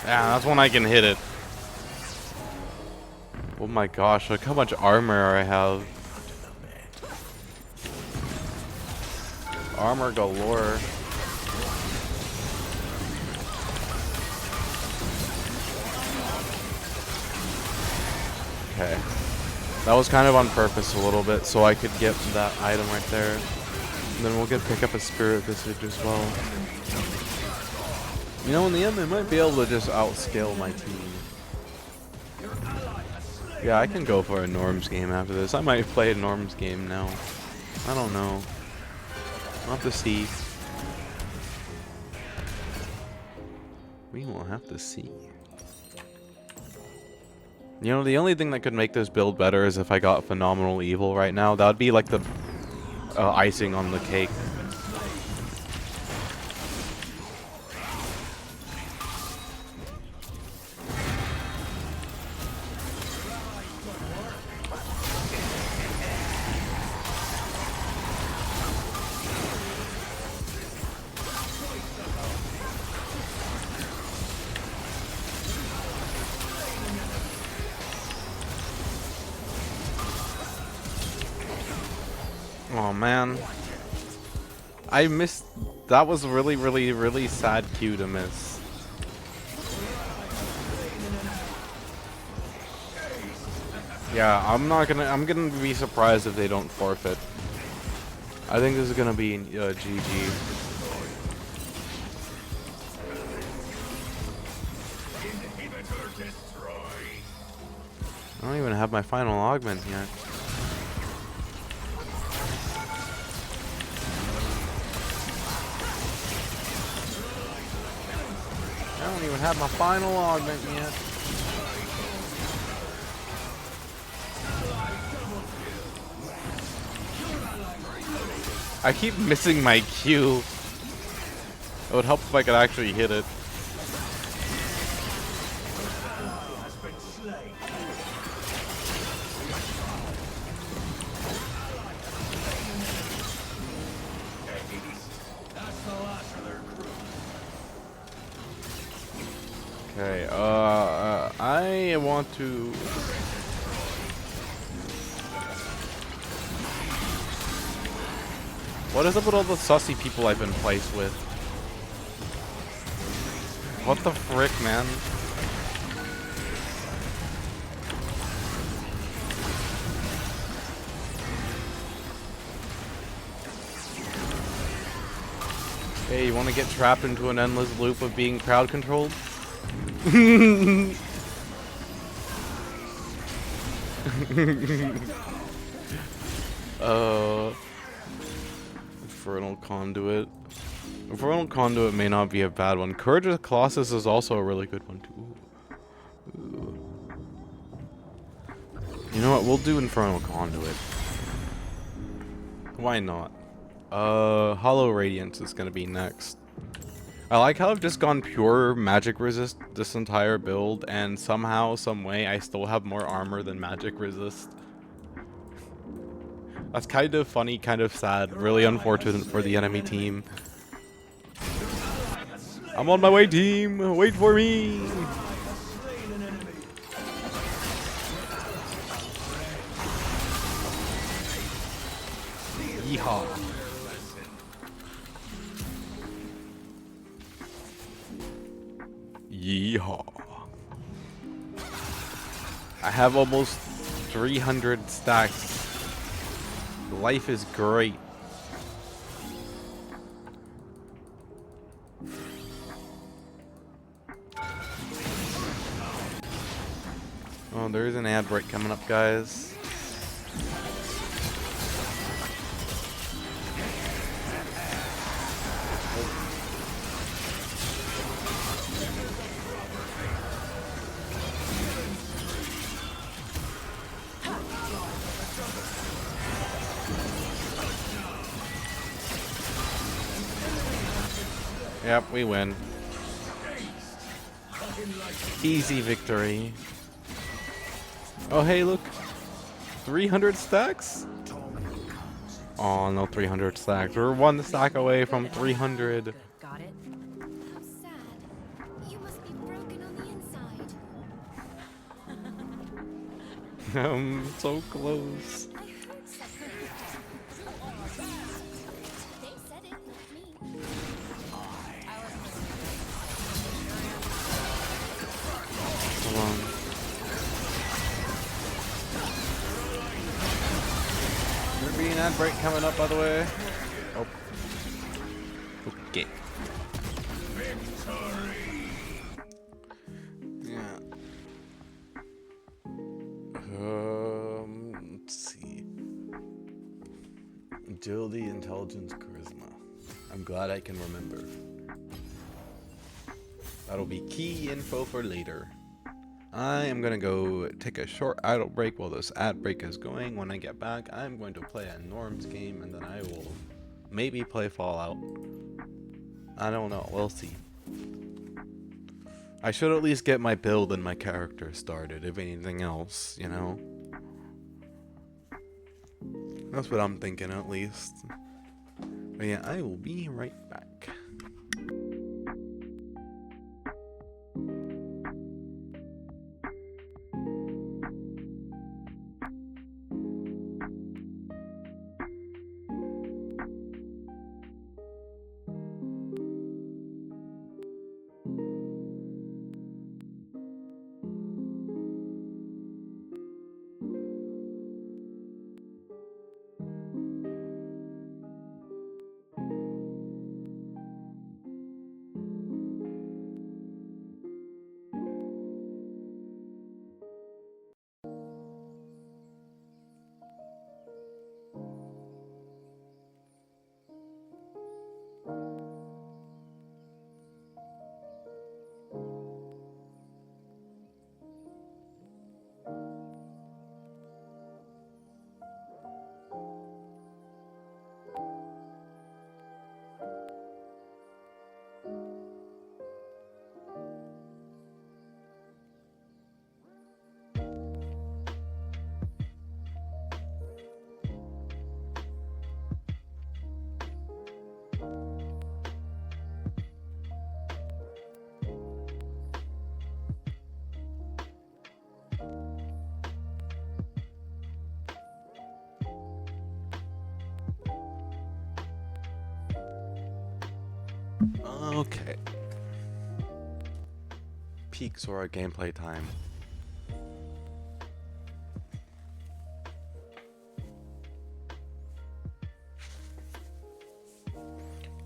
Yeah, that's when I can hit it. Oh my gosh, look how much armor I have. Armor galore. Okay. That was kind of on purpose a little bit, so I could get that item right there. And then we'll pick up a spirit visage as well. You know, in the end, they might be able to just outscale my team. Yeah, I can go for a Norms game after this. I might play a Norms game now. I don't know. We'll have to see. We will have to see. You know, the only thing that could make this build better is if I got Phenomenal Evil right now. That would be like the icing on the cake. Oh man, I missed. That was really sad cue to miss. Yeah, I'm gonna be surprised if they don't forfeit. I think this is gonna be GG. I don't even have my final augment yet. I don't even have my final augment yet. I keep missing my Q. It would help if I could actually hit it. Okay, I want to... What is up with all the sussy people I've been placed with? What the frick, man? Hey, you want to get trapped into an endless loop of being crowd controlled? Infernal Conduit. Infernal Conduit may not be a bad one. Courage of the Colossus is also a really good one too. Ooh. You know what? We'll do Infernal Conduit. Why not? Hollow Radiance is gonna be next. I like how I've just gone pure magic resist this entire build, and somehow, some way, I still have more armor than magic resist. That's kind of funny, kind of sad, really unfortunate for the enemy team. I'm on my way, team! Wait for me! Yeehaw. Yeehaw. I have almost 300 stacks. Life is great. Oh, there is an ad break coming up, guys. Yep, we win. Easy victory. Oh, hey, look. 300 stacks? Oh, no 300 stacks. We're one stack away from 300. Got it? How sad. You must be broken on the inside. I'm so close. I heard something. They said it, not me. Hold on. There'll be an ad break coming up, by the way. Oh. Okay. Yeah. Let's see. Agility, intelligence, charisma. I'm glad I can remember. That'll be key info for later. I am gonna go take a short idle break while this ad break is going. When I get back, I'm going to play a Norms game and then I will maybe play Fallout. I don't know, we'll see. I should at least get my build and my character started, if anything else, you know? That's what I'm thinking at least. But yeah, I will be right back. Okay. Peaks or gameplay time.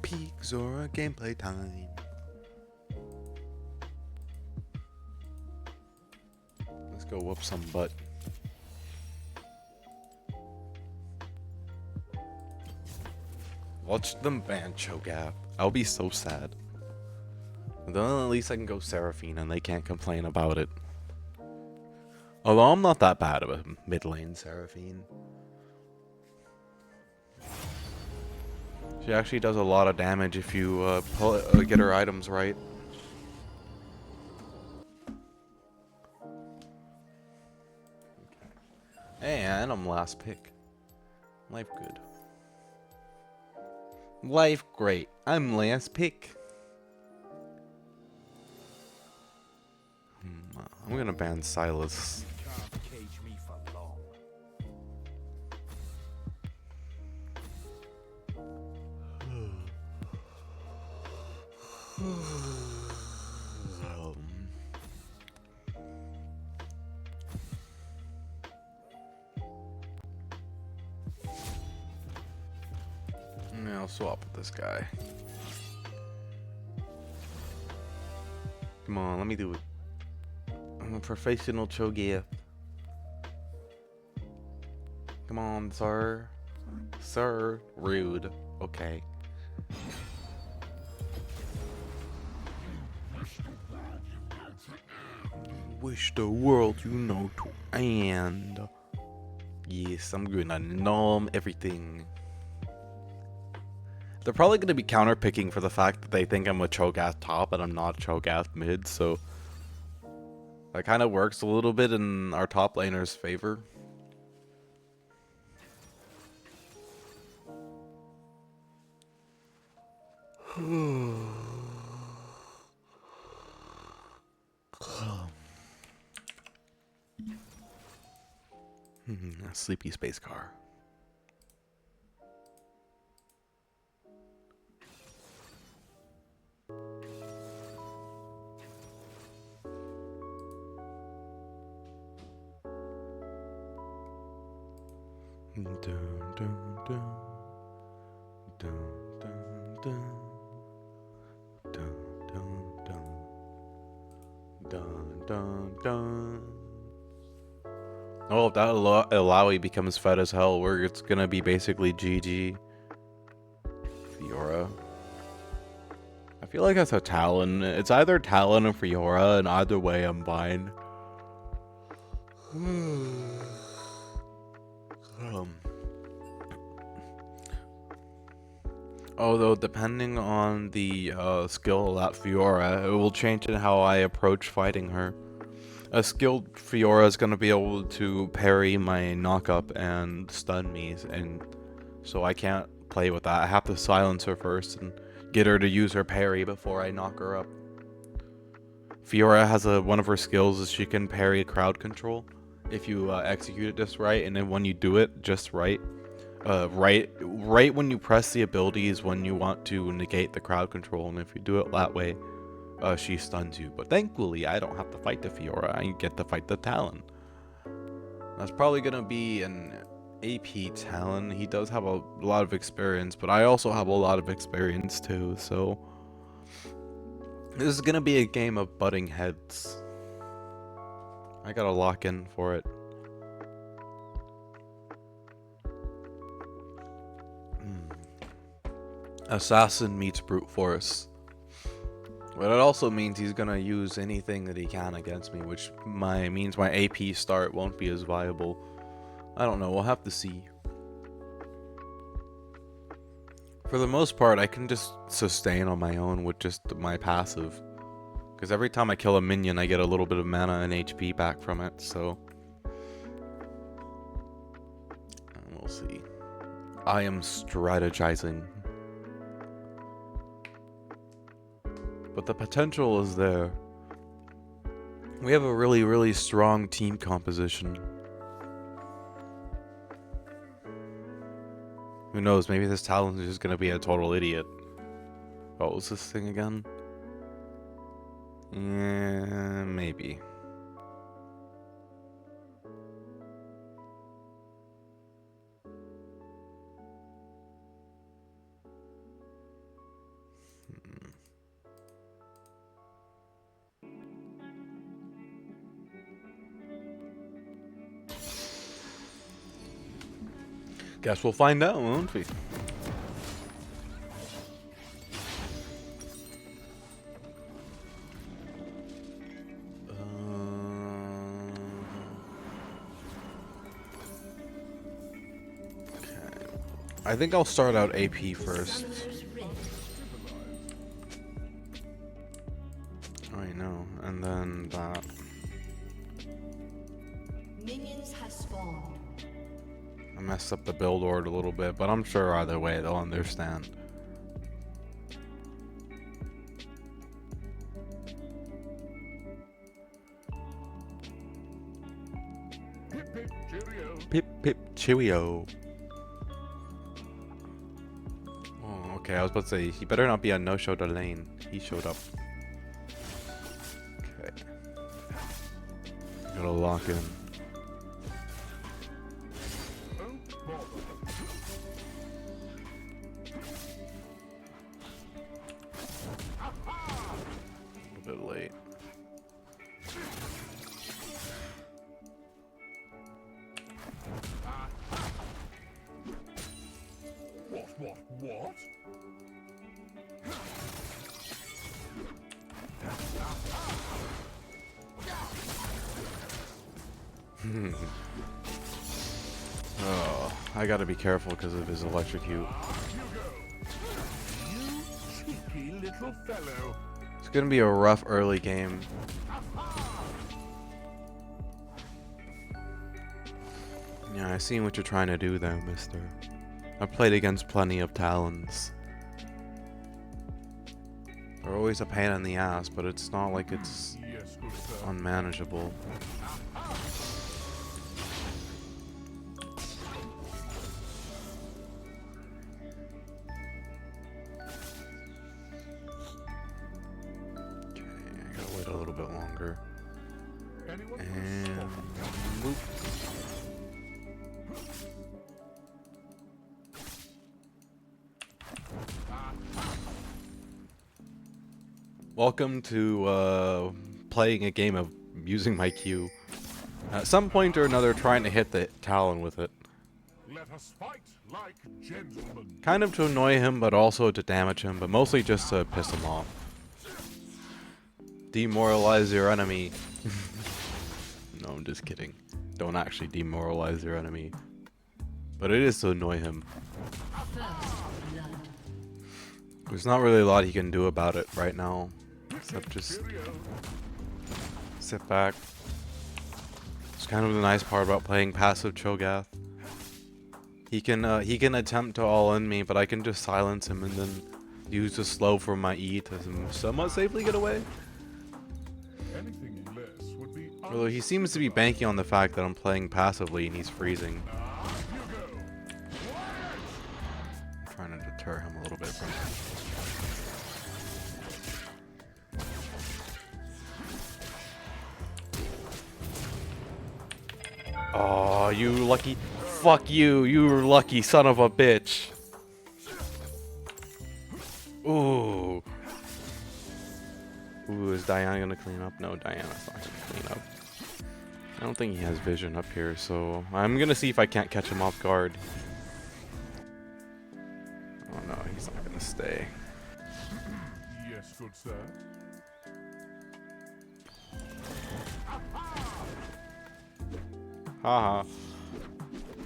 Peaks or gameplay time. Let's go whoop some butt. Watch them ban Cho'Gath. I'll be so sad. But then at least I can go Seraphine and they can't complain about it. Although I'm not that bad of a mid lane Seraphine. She actually does a lot of damage if you get her items right. And I'm last pick. Life good. Life great. I'm last pick. I'm gonna ban Silas. Yeah, I'll swap with this guy. Come on, let me do it. I'm a professional Cho'Gath. Come on, sir. Sir. Rude. Okay. Wish the world you know to end. Yes, I'm gonna numb everything. They're probably going to be counterpicking for the fact that they think I'm a Cho'Gath top and I'm not a Cho'Gath mid, so that kind of works a little bit in our top laner's favor. A sleepy space car. Dun, dun, dun. Dun, dun, dun. Dun, dun, dun. Dun, dun, dun. Oh, if that Alawi becomes fed as hell, it's gonna be basically GG. Fiora. I feel like that's a Talon. It's either Talon or Fiora, and either way, I'm fine. Although, depending on the skill of that Fiora, it will change in how I approach fighting her. A skilled Fiora is going to be able to parry my knock-up and stun me, and so I can't play with that. I have to silence her first and get her to use her parry before I knock her up. Fiora has one of her skills is she can parry crowd control if you execute it just right, and then when you do it just right, right when you press the ability is when you want to negate the crowd control, and if you do it that way, she stuns you. But thankfully, I don't have to fight the Fiora. I get to fight the Talon. That's probably gonna be an AP Talon. He does have a lot of experience, but I also have a lot of experience too. So this is gonna be a game of butting heads. I gotta lock in for it. Assassin meets brute force. But it also means he's gonna use anything that he can against me, which means my AP start won't be as viable. I don't know, we'll have to see. For the most part, I can just sustain on my own with just my passive. Because every time I kill a minion, I get a little bit of mana and HP back from it, so... we'll see. I am strategizing. But the potential is there. We have a really, really strong team composition. Who knows, maybe this Talon is just gonna be a total idiot. What was this thing again? Yeah, maybe. Guess we'll find out, won't we? Okay. I think I'll start out AP first. I know, and then that. Minions have spawned. I messed up the build order a little bit, but I'm sure either way they'll understand. Pip pip cheerio. Oh, okay, I was about to say, he better not be a no-show to lane. He showed up. Okay. Gotta lock in. A bit late. What? Oh, I gotta be careful because of his electrocute. Lucky little fellow. It's gonna be a rough early game. Yeah, I seen what you're trying to do there, mister. I've played against plenty of Talons. They're always a pain in the ass, but it's not like it's Yes, good sir. unmanageable. Okay, I gotta wait a little bit longer. Anyone And boop. Welcome to playing a game of using my Q. At some point or another, trying to hit the Talon with it. Let us fight like gentlemen. Kind of to annoy him, but also to damage him, but mostly just to piss him off. Demoralize your enemy. No, I'm just kidding. Don't actually demoralize your enemy. But it is to annoy him. There's not really a lot he can do about it right now. Except just sit back. It's kind of the nice part about playing passive Cho'Gath. He can attempt to all in me, but I can just silence him and then use the slow for my E to somewhat safely get away. Anything less would be Although he seems to be banking on the fact that I'm playing passively and he's freezing. Trying to deter him a little bit from it. Oh, you lucky. Fuck you, you lucky son of a bitch. Ooh. Ooh, is Diana gonna clean up? No, Diana's not gonna clean up. I don't think he has vision up here, so I'm gonna see if I can't catch him off guard. Oh no, he's not gonna stay. Yes, good sir. Haha.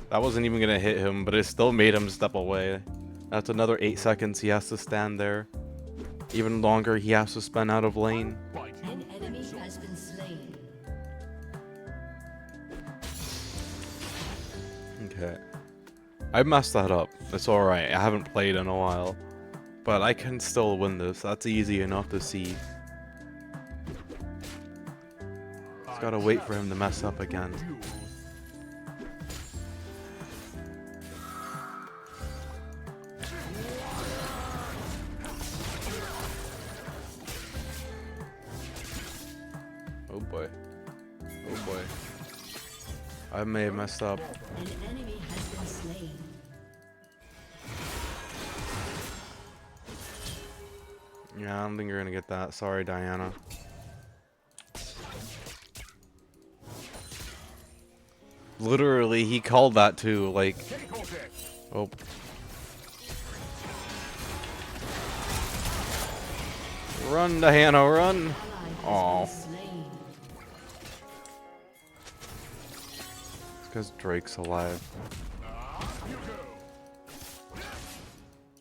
That wasn't even gonna hit him, but it still made him step away. That's another 8 seconds he has to stand there. Even longer he has to spend out of lane. An enemy has been slain. Okay. I messed that up. It's alright. I haven't played in a while. But I can still win this. That's easy enough to see. Just gotta wait for him to mess up again. Oh boy. Oh boy. I may have messed up. An enemy has been slain. Yeah, I don't think you're gonna get that. Sorry, Diana. Literally, he called that too. Like, oh. Run, Diana, run! Aw. It's because Drake's alive.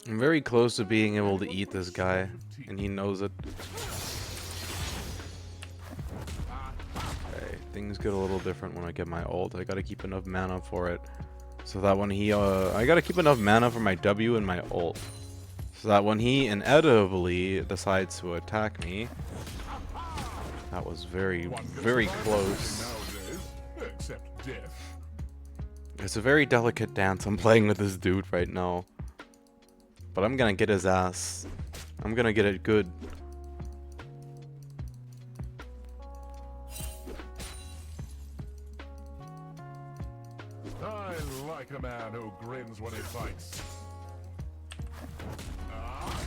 I'm very close to being able to eat this guy, and he knows it. Okay, things get a little different when I get my ult. I gotta keep enough mana for it. So that when he, I gotta keep enough mana for my W and my ult. So that when he inevitably decides to attack me, that was very, very close. Except death. It's a very delicate dance I'm playing with this dude right now. But I'm gonna get his ass. I'm gonna get it good. I like a man who grins when he fights.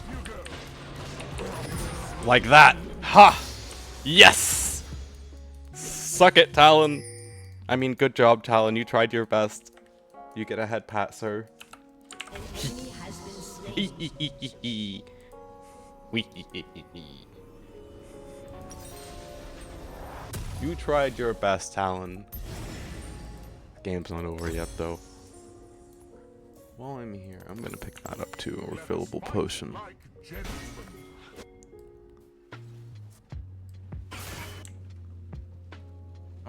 You go. Like that. Ha! Yes! Suck it, Talon. I mean, good job, Talon. You tried your best. You get a head pat, sir. An enemy has been slain. You tried your best, Talon. Game's not over yet, though. While I'm here, I'm gonna pick that up too. A refillable potion. Like gentlemen.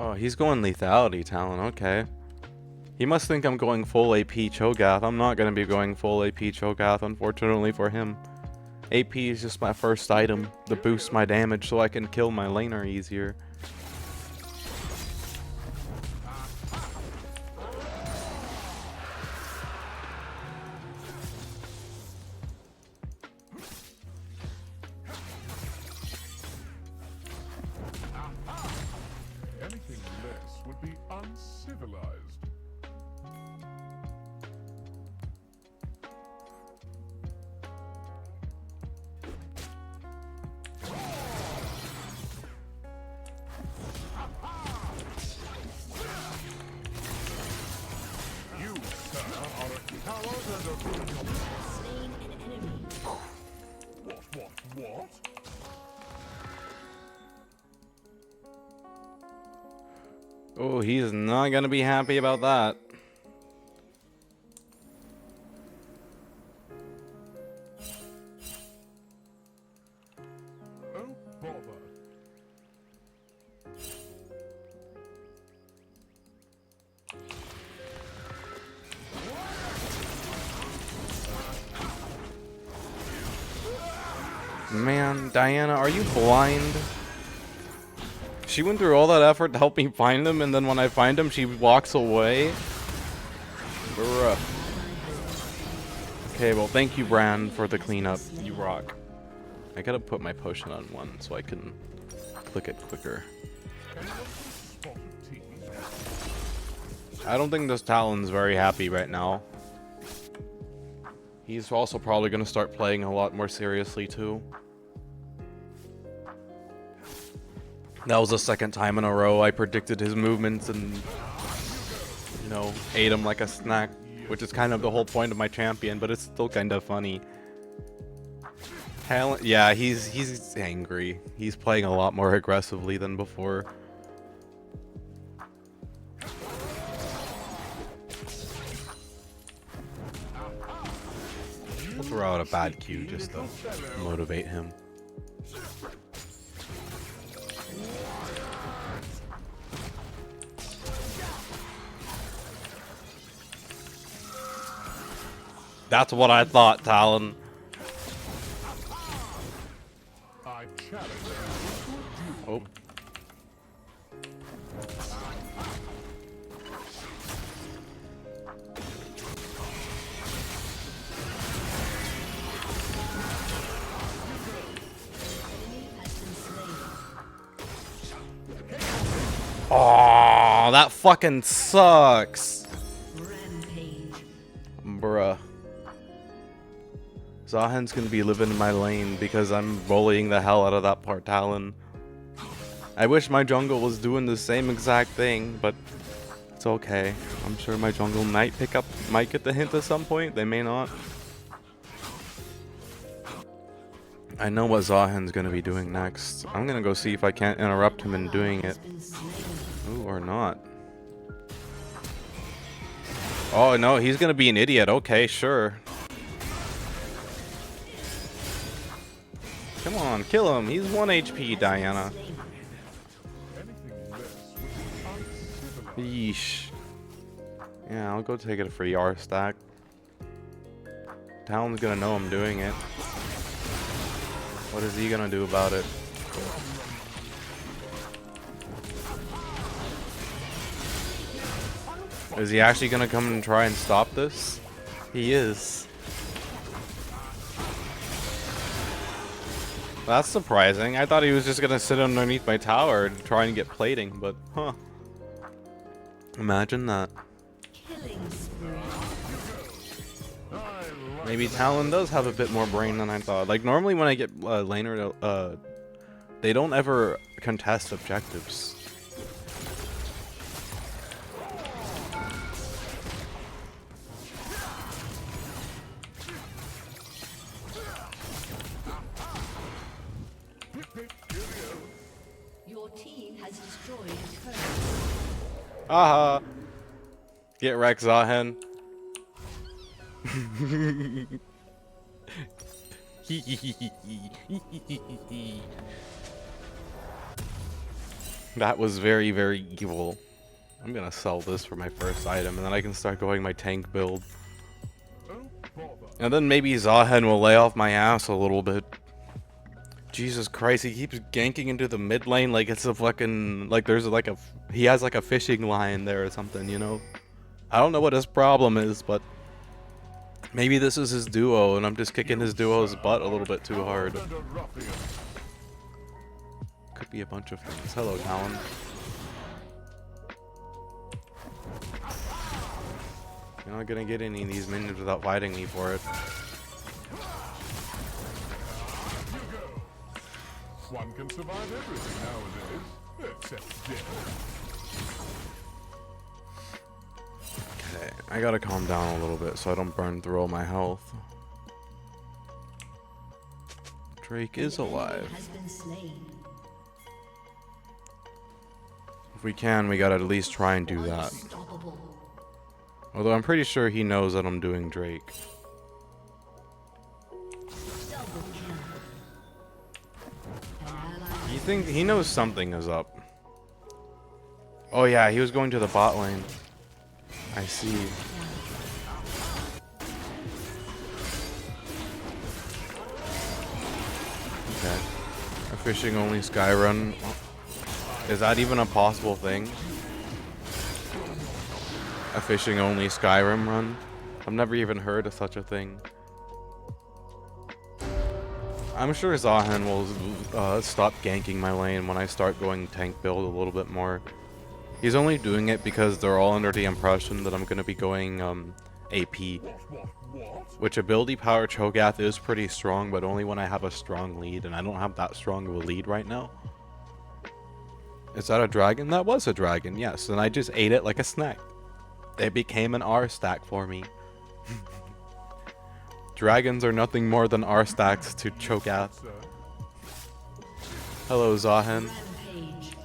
Oh, he's going lethality, Talon. Okay. He must think I'm going full AP Cho'Gath. I'm not going to be going full AP Cho'Gath, unfortunately for him. AP is just my first item to boost my damage so I can kill my laner easier. Anything less would be uncivilized. You, sir, are a coward and a Slain an enemy. what? Oh, he's not going to be happy about that. Oh, bother. Man, Diana, are you blind? She went through all that effort to help me find him, and then when I find him, she walks away? Bruh. Okay, well, thank you, Bran, for the cleanup. You rock. I gotta put my potion on 1 so I can click it quicker. Spot of tea. I don't think this Talon's very happy right now. He's also probably gonna start playing a lot more seriously, too. That was the second time in a row I predicted his movements and, you know, ate him like a snack, which is kind of the whole point of my champion, but it's still kind of funny. Talon, yeah, he's angry. He's playing a lot more aggressively than before. We'll throw out a bad cue just to motivate him. That's what I thought, Talon. I challenge you. Oh. Oh, that fucking sucks. Rampage. Bruh. Zahen's gonna be living in my lane because I'm bullying the hell out of that part Talon. I wish my jungle was doing the same exact thing, but it's okay. I'm sure my jungle might get the hint at some point. They may not. I know what Zahen's gonna be doing next. I'm gonna go see if I can't interrupt him in doing it. Ooh, or not. Oh no, he's gonna be an idiot. Okay, sure. Come on, kill him. He's 1 HP, Diana. Anything less would be uncivilized. Yeesh. Yeah, I'll go take it a free R stack. Talon's gonna know I'm doing it. What is he gonna do about it? Is he actually gonna come and try and stop this? He is. That's surprising. I thought he was just gonna sit underneath my tower and try and get plating, but huh. Imagine that. Killing spree. Maybe Talon does have a bit more brain than I thought. Like, normally when I get laner, they don't ever contest objectives. Your team has destroyed a turret. Aha! Get wrecked, Zahen. That was very, very evil. I'm gonna sell this for my first item, and then I can start going my tank build. And then maybe Zahen will lay off my ass a little bit. Jesus Christ, he keeps ganking into the mid lane like it's a fucking... Like there's like a... He has like a fishing line there or something, you know? I don't know what his problem is, but... Maybe this is his duo, and I'm just kicking his duo's butt a little bit too hard. Could be a bunch of things. Hello, Talon. You're not gonna get any of these minions without fighting me for it. One can survive everything nowadays, except death. Okay, I gotta calm down a little bit so I don't burn through all my health. Drake is alive. Has been slain. If we can, we gotta at least try and do that. Unstoppable. Although I'm pretty sure he knows that I'm doing Drake. Double kill. An ally You think he knows something is up? Oh yeah, he was going to the bot lane. I see. Okay. A fishing only Skyrun. Is that even a possible thing? A fishing only Skyrim run? I've never even heard of such a thing. I'm sure Zahen will stop ganking my lane when I start going tank build a little bit more. He's only doing it because they're all under the impression that I'm going to be going AP. Which ability power Cho'Gath is pretty strong, but only when I have a strong lead, and I don't have that strong of a lead right now. Is that a dragon? That was a dragon, yes, and I just ate it like a snack. It became an R stack for me. Dragons are nothing more than R stacks to Cho'Gath. Hello, Zahen. rampage.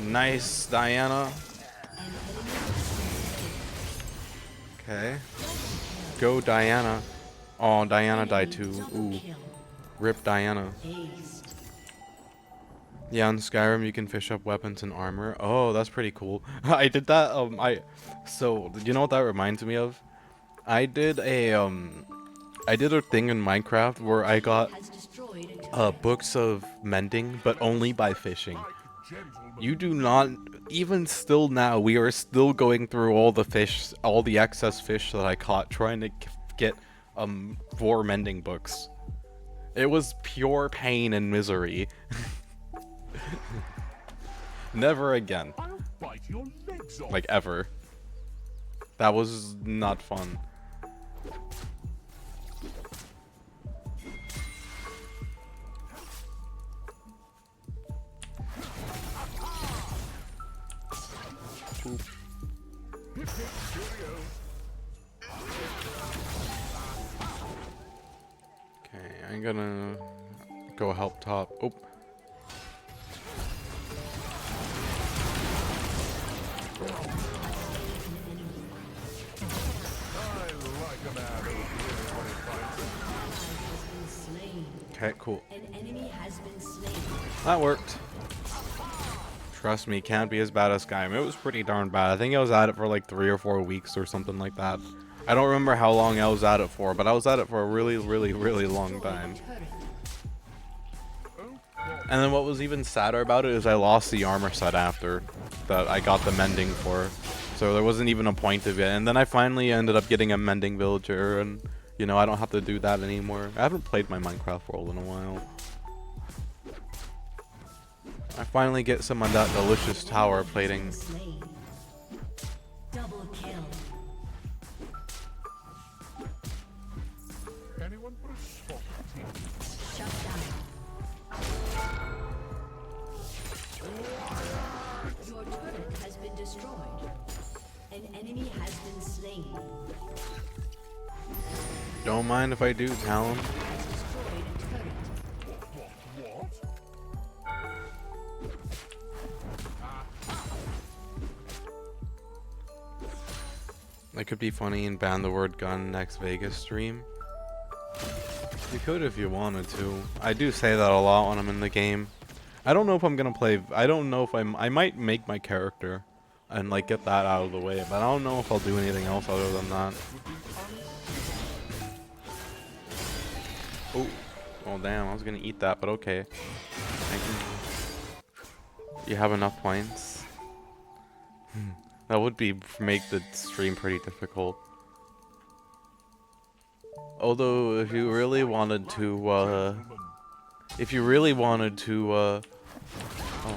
Nice, Diana. Okay. Go, Diana. Oh, Diana died too. Ooh. Rip Diana. Aced. Yeah, on Skyrim you can fish up weapons and armor. Oh, that's pretty cool. I did that. So you know what that reminds me of? I did a thing in Minecraft where I got Has destroyed a turret. books of mending, but only by fishing. You do not, even still now, we are still going through all the fish, all the excess fish that I caught, trying to get 4 mending books. It was pure pain and misery. Never again. I'll bite your legs off. Like, ever. That was not fun. Oop. Okay, I'm gonna go help top. Oh. Okay, cool. An enemy has been slain. That worked. Trust me, can't be as bad as Skyrim. It was pretty darn bad. I think I was at it for like 3 or 4 weeks or something like that. I don't remember how long I was at it for, but I was at it for a really, really, really long time. And then what was even sadder about it is I lost the armor set after that I got the mending for. So there wasn't even a point of it. And then I finally ended up getting a mending villager, and you know, I don't have to do that anymore. I haven't played my Minecraft world in a while. I finally get some of that delicious tower plating. Slain. Double kill. Anyone put a spot on TV? Shut down. Your turret has been destroyed. An enemy has been slain. Don't mind if I do, Talon. Has destroyed a turret. I could be funny and ban the word gun next Vegas stream. You could if you wanted to. I do say that a lot when I'm in the game. I don't know if I'm gonna play. I don't know if I might make my character and like get that out of the way, but I don't know if I'll do anything else other than that. Oh, oh damn! I was gonna eat that, but okay. Thank you. You have enough points. That would make the stream pretty difficult. Although, if you really wanted to, oh,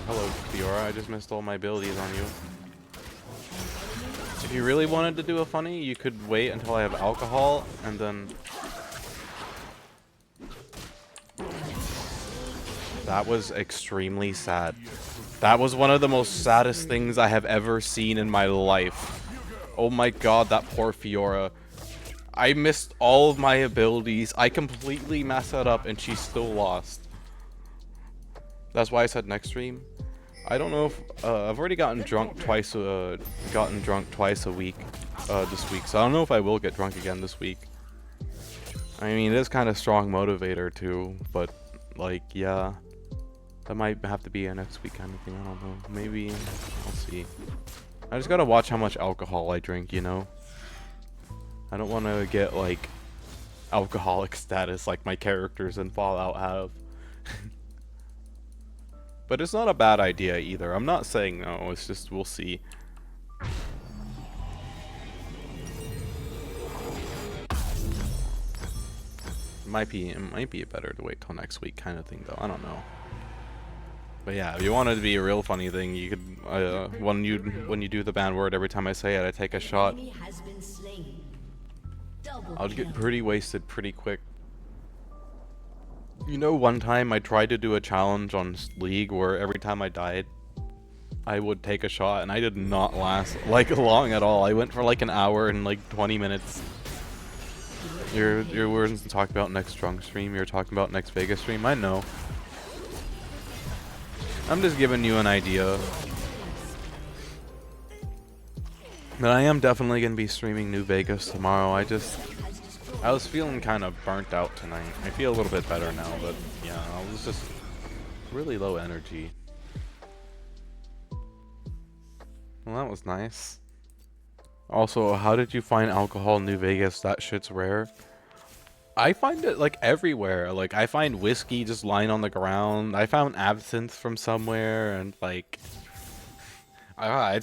hello, Fiora. I just missed all my abilities on you. If you really wanted to do a funny, you could wait until I have alcohol, and then... That was extremely sad. That was one of the most saddest things I have ever seen in my life. Oh my god, that poor Fiora. I missed all of my abilities. I completely messed that up and she still lost. That's why I said next stream. I don't know if I've already gotten drunk twice a week this week. So I don't know if I will get drunk again this week. I mean, it is kind of strong motivator too, but like yeah. That might have to be a next week kind of thing. I don't know. Maybe I'll see. I just gotta watch how much alcohol I drink, you know? I don't want to get, like, alcoholic status like my characters in Fallout have. But it's not a bad idea either. I'm not saying no, it's just we'll see. It might be better to wait till next week kind of thing though. I don't know. But yeah, if you want it to be a real funny thing, you could when you do the banned word, every time I say it, I take a shot. I'll get pretty wasted pretty quick. You know, one time I tried to do a challenge on League where every time I died, I would take a shot, and I did not last like long at all. I went for like an hour and like 20 minutes. Your words talk about next drunk stream. You're talking about next Vegas stream. I know. I'm just giving you an idea. But I am definitely going to be streaming New Vegas tomorrow. I was feeling kind of burnt out tonight. I feel a little bit better now, but yeah, I was just really low energy. Well, that was nice. Also, how did you find alcohol in New Vegas? That shit's rare. I find it like everywhere. Like I find whiskey just lying on the ground. I found absinthe from somewhere, and like I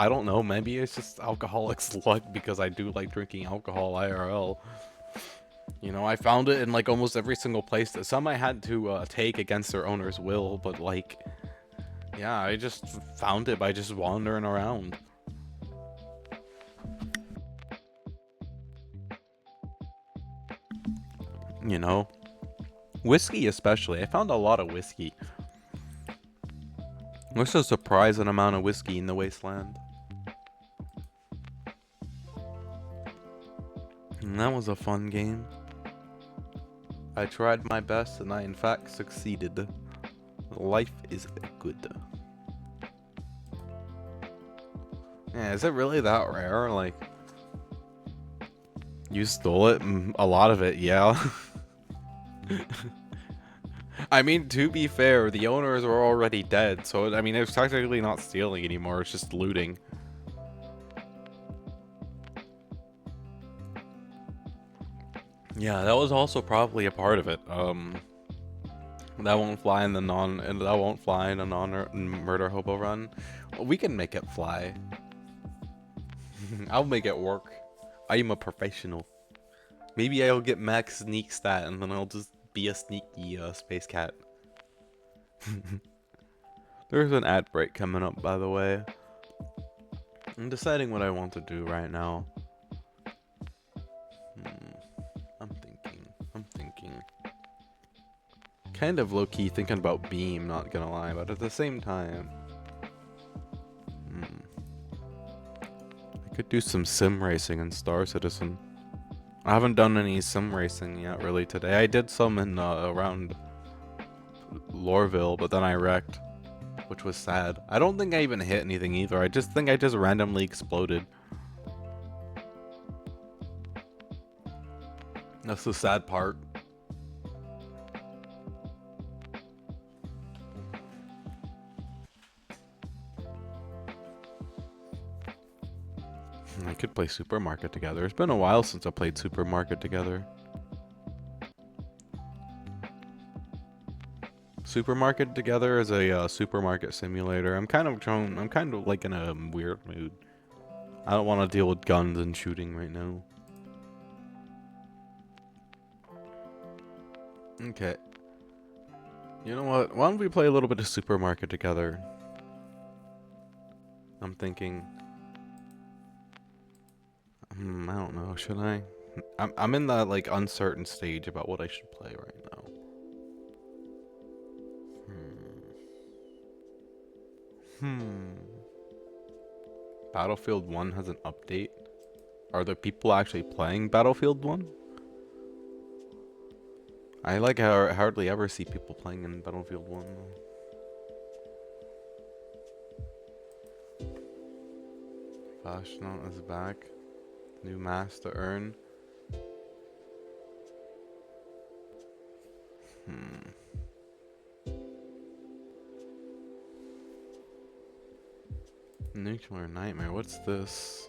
don't know. Maybe it's just alcoholic's luck because I do like drinking alcohol IRL. You know, I found it in like almost every single place. That some I had to take against their owner's will, but like, yeah, I just found it by just wandering around. You know, whiskey especially. I found a lot of whiskey. There's a surprising amount of whiskey in the wasteland. And that was a fun game. I tried my best and I in fact succeeded. Life is good. Yeah, is it really that rare? Like, you stole it? A lot of it, yeah. I mean, to be fair, the owners are already dead, so I mean, it's technically not stealing anymore, it's just looting. Yeah, that was also probably a part of it. That won't fly in the non-murder hobo run. We can make it fly. I'll make it work. I am a professional. Maybe I'll get max sneak stat and then I'll just be a sneaky space cat. There's an ad break coming up, by the way. I'm deciding what I want to do right now. I'm thinking. Kind of low-key thinking about Beam, not gonna lie, but at the same time... I could do some sim racing in Star Citizen. I haven't done any sim racing yet really today. I did some in around Lorville, but then I wrecked, which was sad. I don't think I even hit anything either. I just think I just randomly exploded. That's the sad part. I could play Supermarket together. It's been a while since I played Supermarket together. Supermarket together is a supermarket simulator. I'm kind of like in a weird mood. I don't want to deal with guns and shooting right now. Okay. You know what? Why don't we play a little bit of Supermarket together? I'm thinking. I don't know. Should I? I'm in that like uncertain stage about what I should play right now. Battlefield 1 has an update. Are there people actually playing Battlefield 1? I like how I hardly ever see people playing in Battlefield 1. Fashional is back. New mask to earn. Nuclear Nightmare, what's this?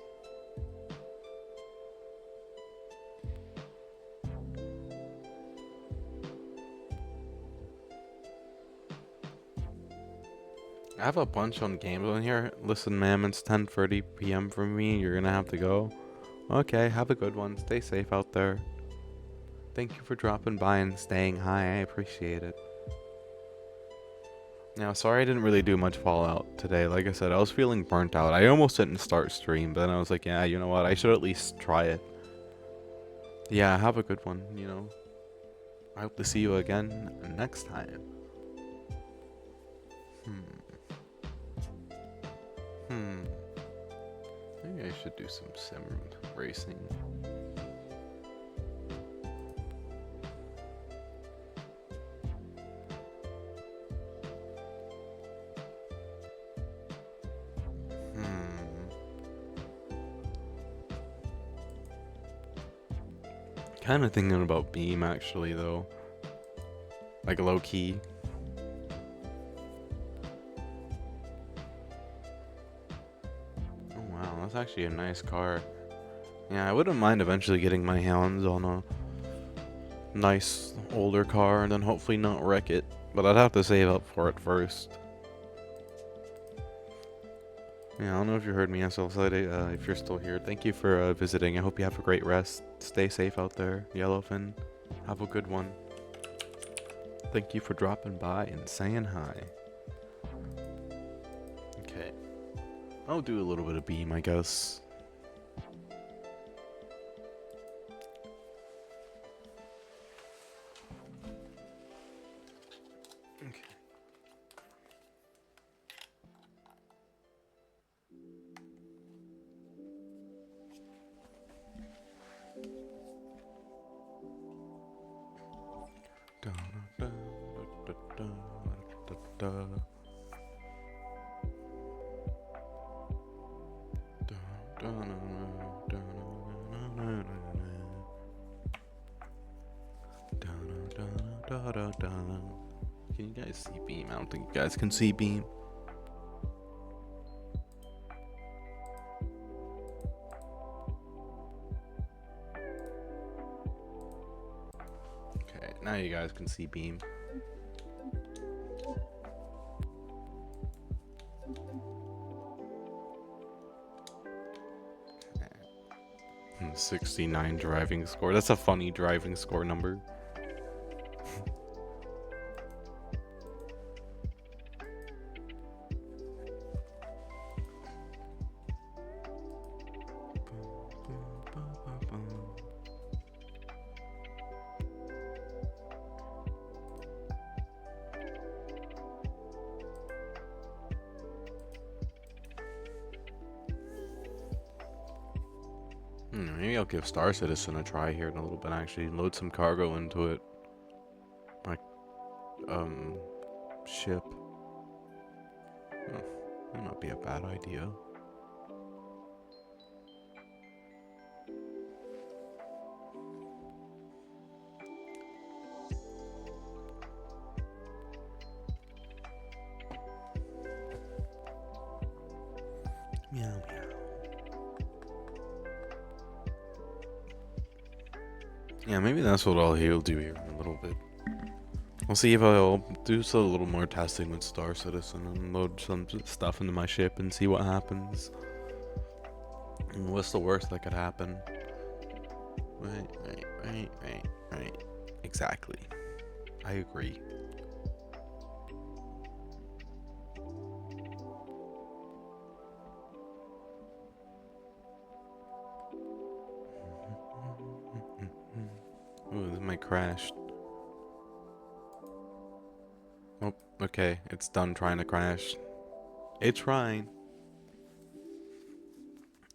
I have a bunch on games on here. Listen, ma'am, it's 10:30 p.m. for me. You're gonna have to go. Okay, have a good one. Stay safe out there. Thank you for dropping by and staying high. I appreciate it. Now, sorry I didn't really do much Fallout today. Like I said, I was feeling burnt out. I almost didn't start stream, but then I was like, yeah, you know what? I should at least try it. Yeah, have a good one, you know. I hope to see you again next time. Maybe I should do some sim racing. Kind of thinking about Beam actually, though. Like low key. Oh wow, that's actually a nice car. Yeah, I wouldn't mind eventually getting my hands on a nice older car and then hopefully not wreck it. But I'd have to save up for it first. Yeah, I don't know if you heard me, SLSide, if you're still here. Thank you for visiting. I hope you have a great rest. Stay safe out there, Yellowfin. Have a good one. Thank you for dropping by and saying hi. Okay. I'll do a little bit of Beam, I guess. Okay. Can you guys see Beam? I don't think you guys can see Beam. Okay, now you guys can see Beam. 69 driving score. That's a funny driving score number. Maybe I'll give Star Citizen a try here in a little bit, actually. Load some cargo into it. Like, ship. Oh, that might be a bad idea. Meow meow. Yeah, maybe that's what he'll do here in a little bit. I'll see if I'll do a little more testing with Star Citizen and load some stuff into my ship and see what happens. And what's the worst that could happen? Right. Exactly. I agree. Ooh, this might crash. Oh, okay. It's done trying to crash. It's trying.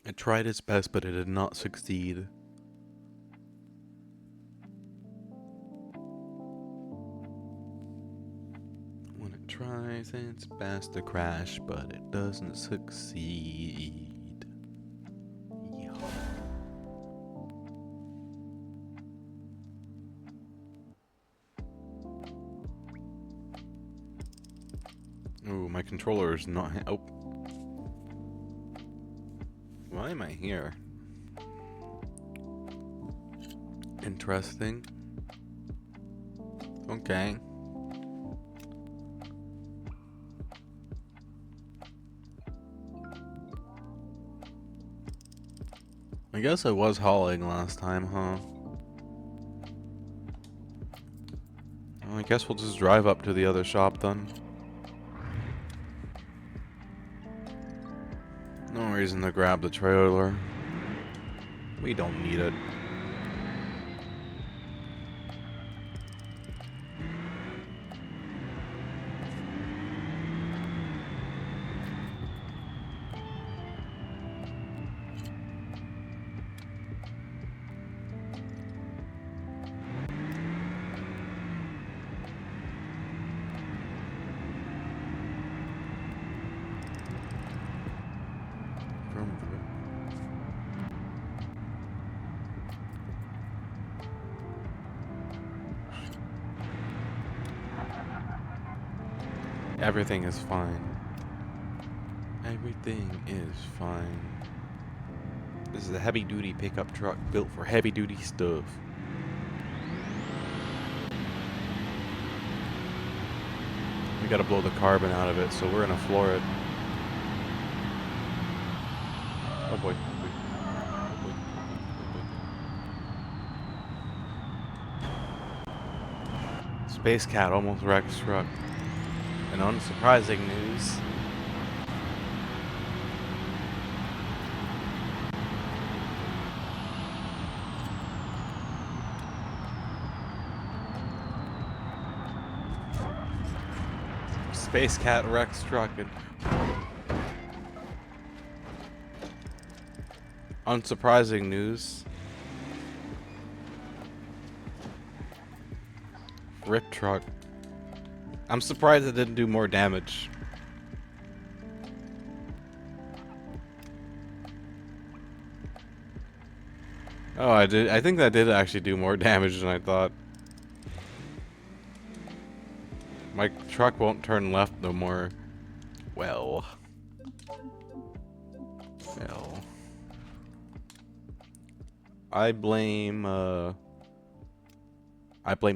It tried its best, but it did not succeed. When it tries its best to crash, but it doesn't succeed. Yeah. Ooh, my controller is not. Oh. Why am I here? Interesting. Okay. I guess I was hauling last time, huh? Well, I guess we'll just drive up to the other shop then. No reason to grab the trailer. We don't need it. Everything is fine. Everything is fine. This is a heavy-duty pickup truck built for heavy-duty stuff. We gotta blow the carbon out of it, so we're gonna floor it. Oh boy. Space Cat almost wrecked truck. And unsurprising news. Space Cat wrecks truck and unsurprising news. Rip truck. I'm surprised it didn't do more damage. Oh, I did. I think that did actually do more damage than I thought. My truck won't turn left no more. Well. I blame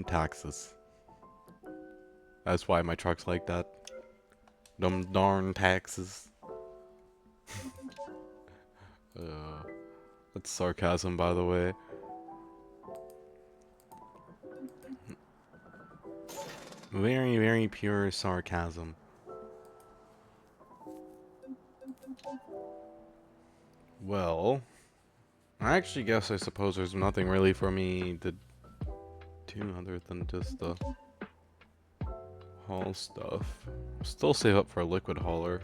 taxes. That's why my truck's like that. Them darn taxes. That's sarcasm, by the way. Very, very pure sarcasm. Well, I actually guess I suppose there's nothing really for me to do other than just the haul stuff. Still save up for a liquid hauler.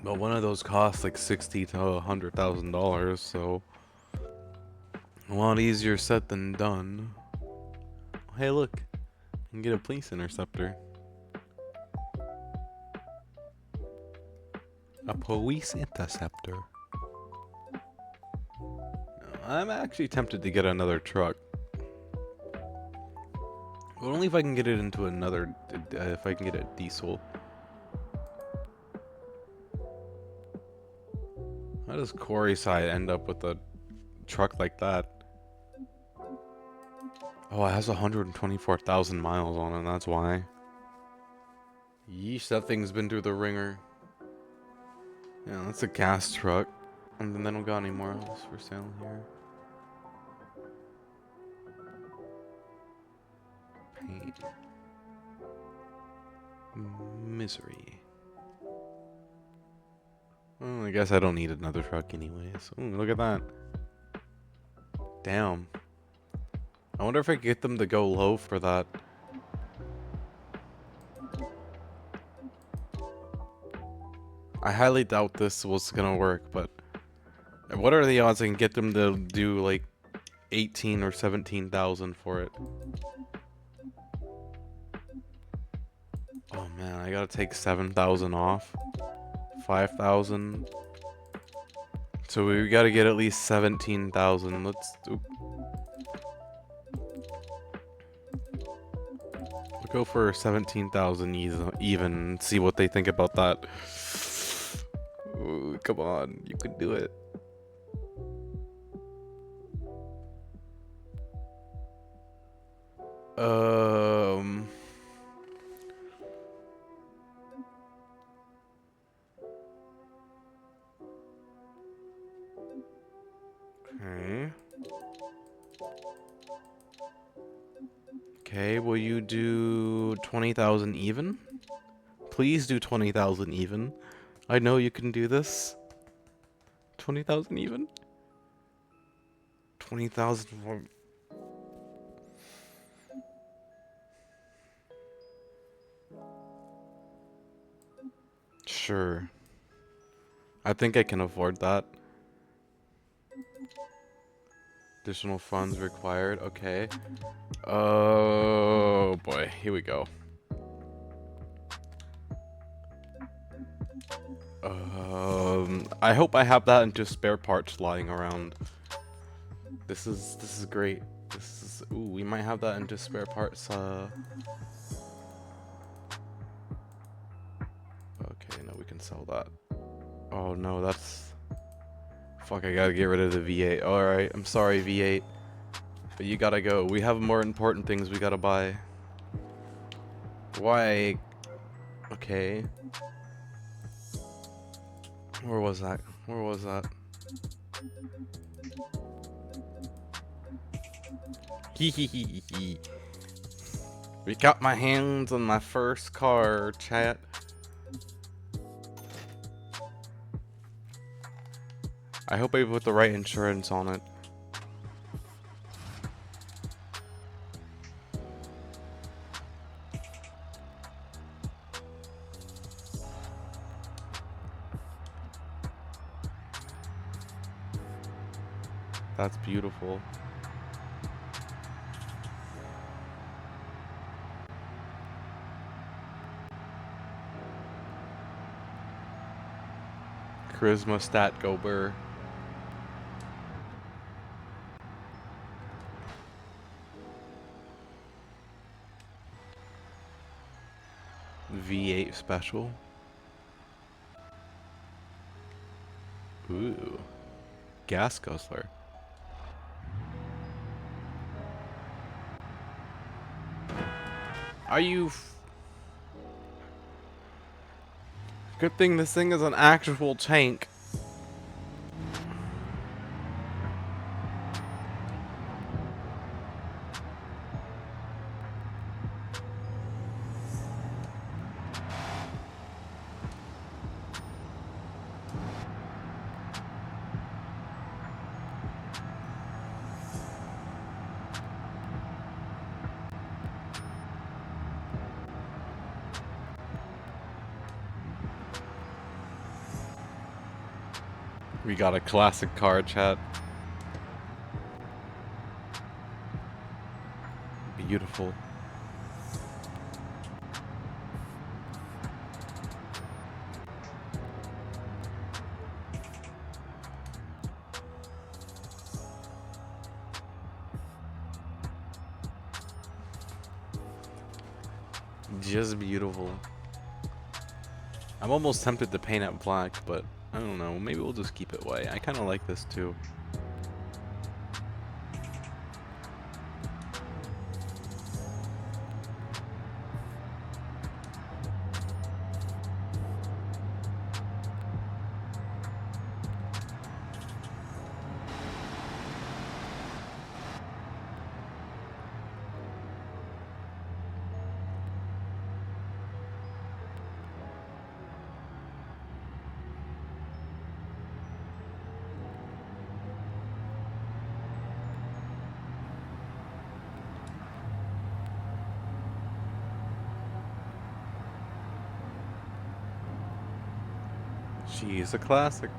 But one of those costs like $60,000 to $100,000, so a lot easier said than done. Hey, look, I can get a police interceptor. A police interceptor. I'm actually tempted to get another truck. But only if I can get it into another, if I can get a diesel. How does Corey side end up with a truck like that? Oh, it has 124,000 miles on it, that's why. Yeesh, that thing's been through the ringer. Yeah, that's a gas truck. And then they don't got any more else for sale here. Pain. Misery. Well, I guess I don't need another truck anyways. Ooh, look at that. Damn. I wonder if I could get them to go low for that. I highly doubt this was gonna work, but what are the odds I can get them to do like 18 or 17,000 for it? Oh man, I gotta take 7,000 off. 5,000. So we gotta get at least 17,000. Let's do. We'll go for 17,000 even and see what they think about that. Ooh, come on, you can do it. Okay. Okay, will you do 20,000 even? Please do 20,000 even. I know you can do this. 20,000 even? 20,000 for... Sure. I think I can afford that. Additional funds required. Okay. Oh boy, here we go. I hope I have that into spare parts lying around. This is great. This is ooh, we might have that into spare parts. Okay, no, we can sell that. Oh no, that's fuck. I gotta get rid of the V8. All right, I'm sorry, V8, but you gotta go. We have more important things we gotta buy. Why? Okay. Where was that? Where was that? Hee. We got my hands on my first car, chat. I hope I put the right insurance on it. That's beautiful. Charisma stat go burr. V8 special. Ooh. Gas guzzler. Are you... Good thing this thing is an actual tank. We got a classic car, chat. Beautiful. Just beautiful. I'm almost tempted to paint it black, but I don't know. Maybe we'll just keep it white. I kind of like this too. She's a classic.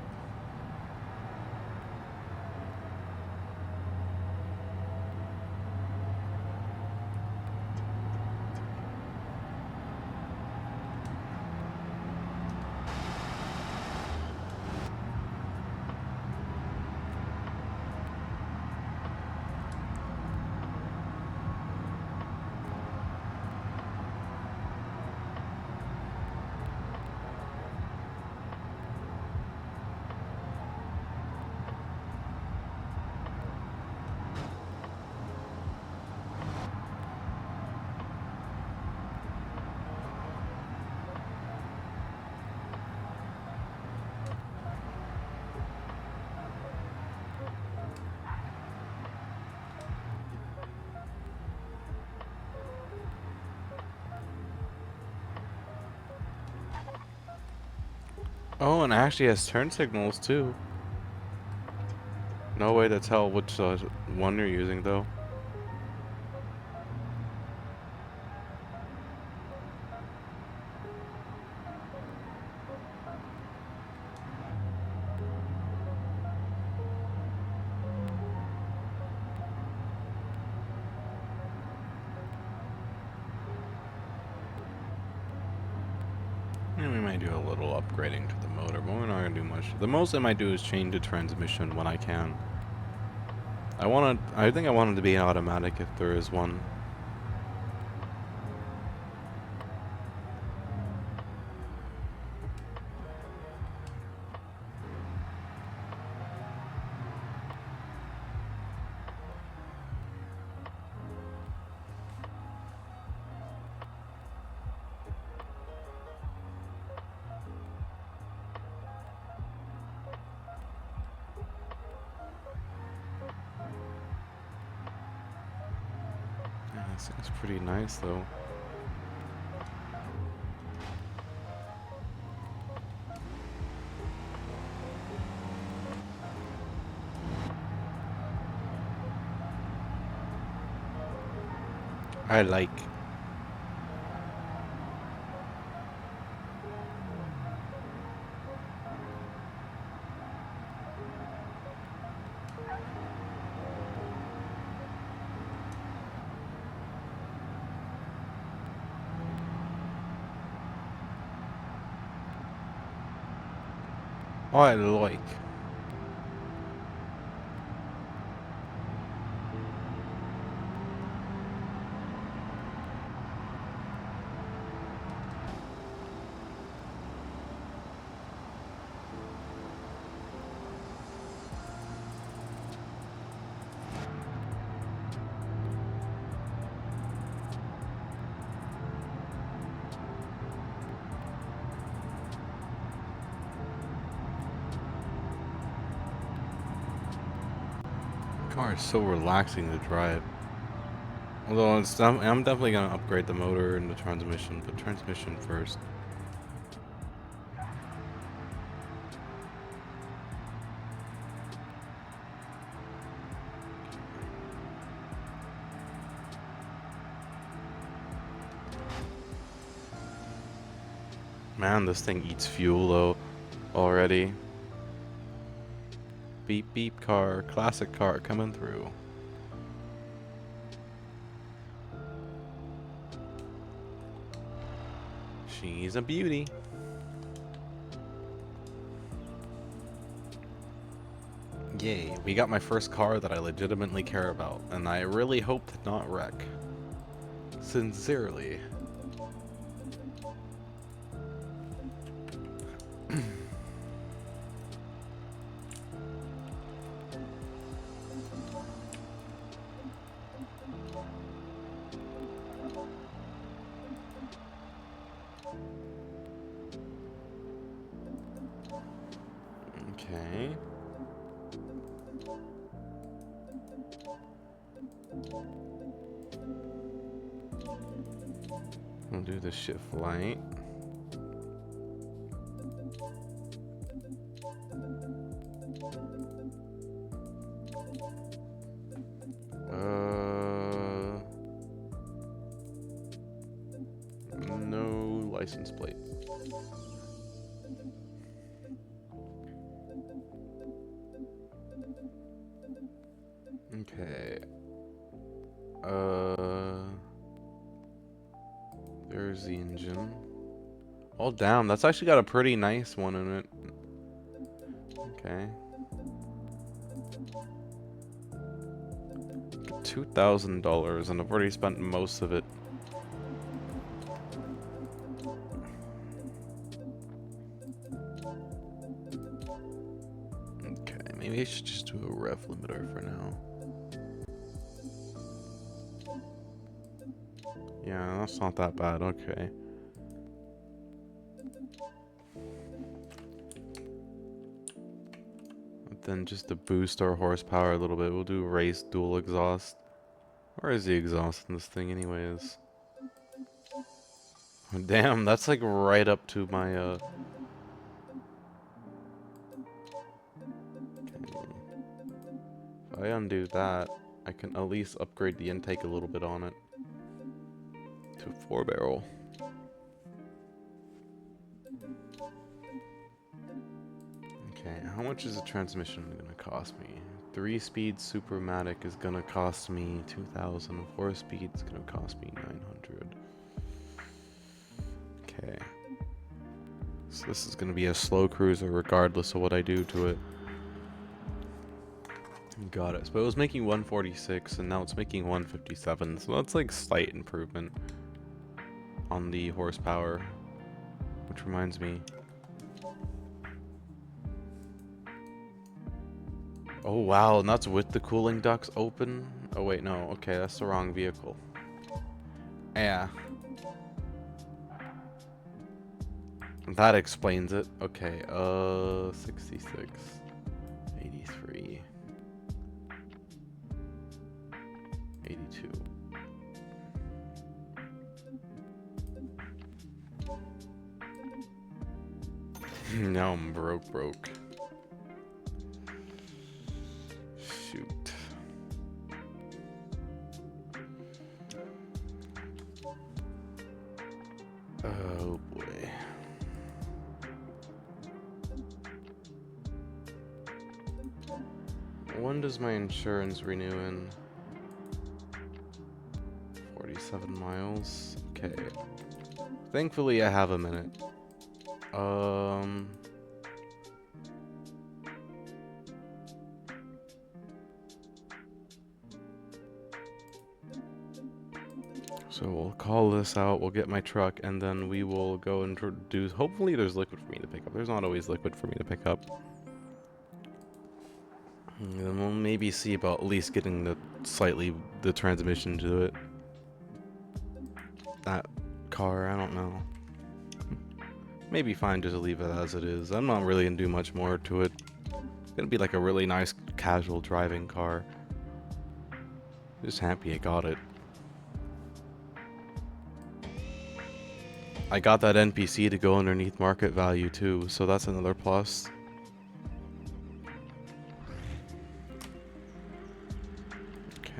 Oh, and it actually has turn signals too. No way to tell which one you're using though. And we might do a little upgrading to the motor, but we're not gonna do much. The most I might do is change the transmission when I can. I think I want it to be an automatic if there is one. Yeah, this thing's pretty nice though. I like. I like. Car is so relaxing to drive. Although I'm definitely gonna upgrade the motor and the transmission, but transmission first. Man, this thing eats fuel though already. Beep beep car, classic car coming through. She's a beauty. Yay, we got my first car that I legitimately care about, and I really hope to not wreck. Sincerely, Okay. We'll do the shift light. No license plate. Okay. There's the engine. Oh, damn. That's actually got a pretty nice one in it. Okay. $2,000, and I've already spent most of it. Okay, maybe I should just do a rev limiter for now. Yeah, that's not that bad. Okay. Then just to boost our horsepower a little bit, we'll do race dual exhaust. Where is the exhaust in this thing anyways? Damn, that's like right up to my Okay. If I undo that, I can at least upgrade the intake a little bit on it to 4-barrel. Okay, how much is the transmission gonna cost me? 3-speed Supermatic is gonna cost me 2,000. 4-speed is gonna cost me 900. Okay. So this is gonna be a slow cruiser regardless of what I do to it. Got it. So it was making 146 and now it's making 157. So that's like slight improvement on the horsepower. Which reminds me. Oh wow, and that's with the cooling ducts open? Oh wait, no. Okay, that's the wrong vehicle. Yeah. That explains it. Okay, 66. 83. 82. Now I'm broke. Shoot. Oh boy. When does my insurance renew in? 47 miles. Okay. Thankfully I have a minute. So we'll call this out, we'll get my truck, and then we will go and do. Hopefully there's liquid for me to pick up. There's not always liquid for me to pick up. And then we'll maybe see about at least getting the transmission to it. That car, I don't know. Maybe fine just to leave it as it is. I'm not really gonna do much more to it. It's gonna be like a really nice casual driving car. Just happy I got it. I got that NPC to go underneath market value too, so that's another plus. Okay.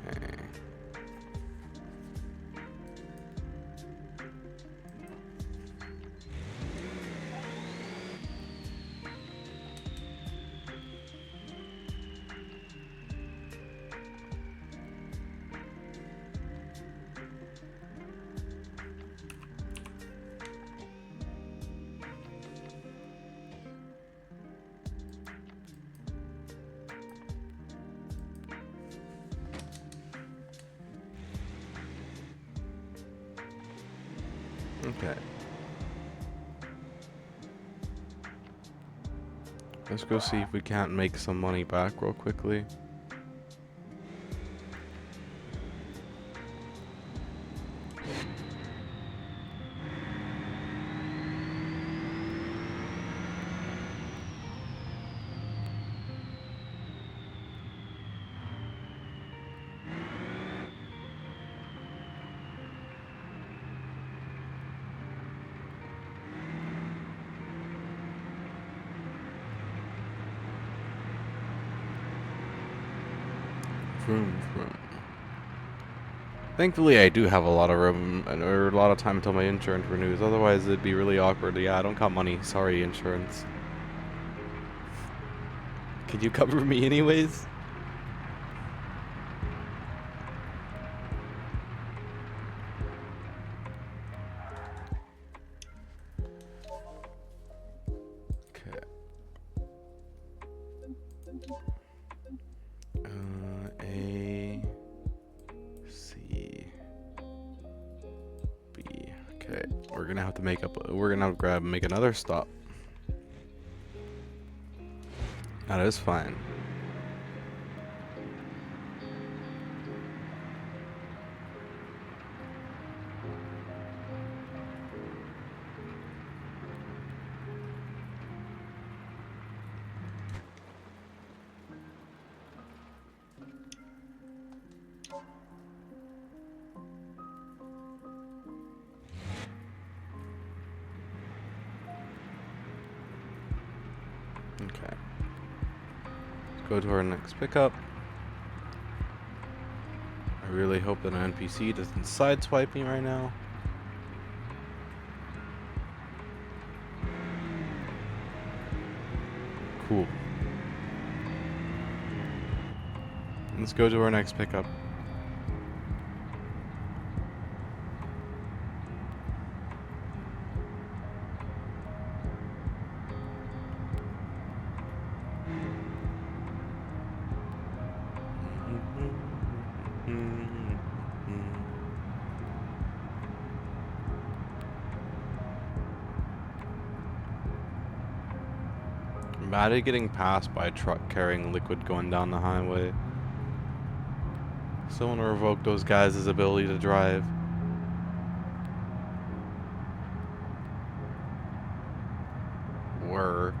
Okay. Let's go see if we can't make some money back real quickly. Vroom, vroom. Thankfully, I do have a lot of room or a lot of time until my insurance renews. Otherwise, it'd be really awkward. Yeah, I don't got money. Sorry, insurance. Could you cover me anyways? Okay. A, C, B. Okay, we're gonna have to make up. We're gonna have to grab and make another stop. That is fine. Okay. Let's go to our next pickup. I really hope that an NPC doesn't sideswipe me right now. Cool. Let's go to our next pickup. I'm bad at getting passed by a truck carrying liquid going down the highway. Someone revoke those guys' ability to drive. Were.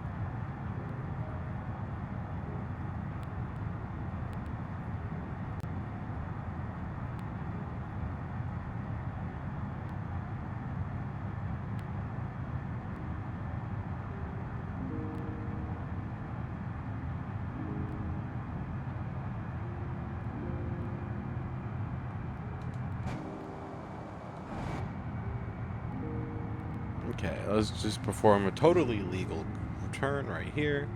Okay, let's just perform a totally legal return right here.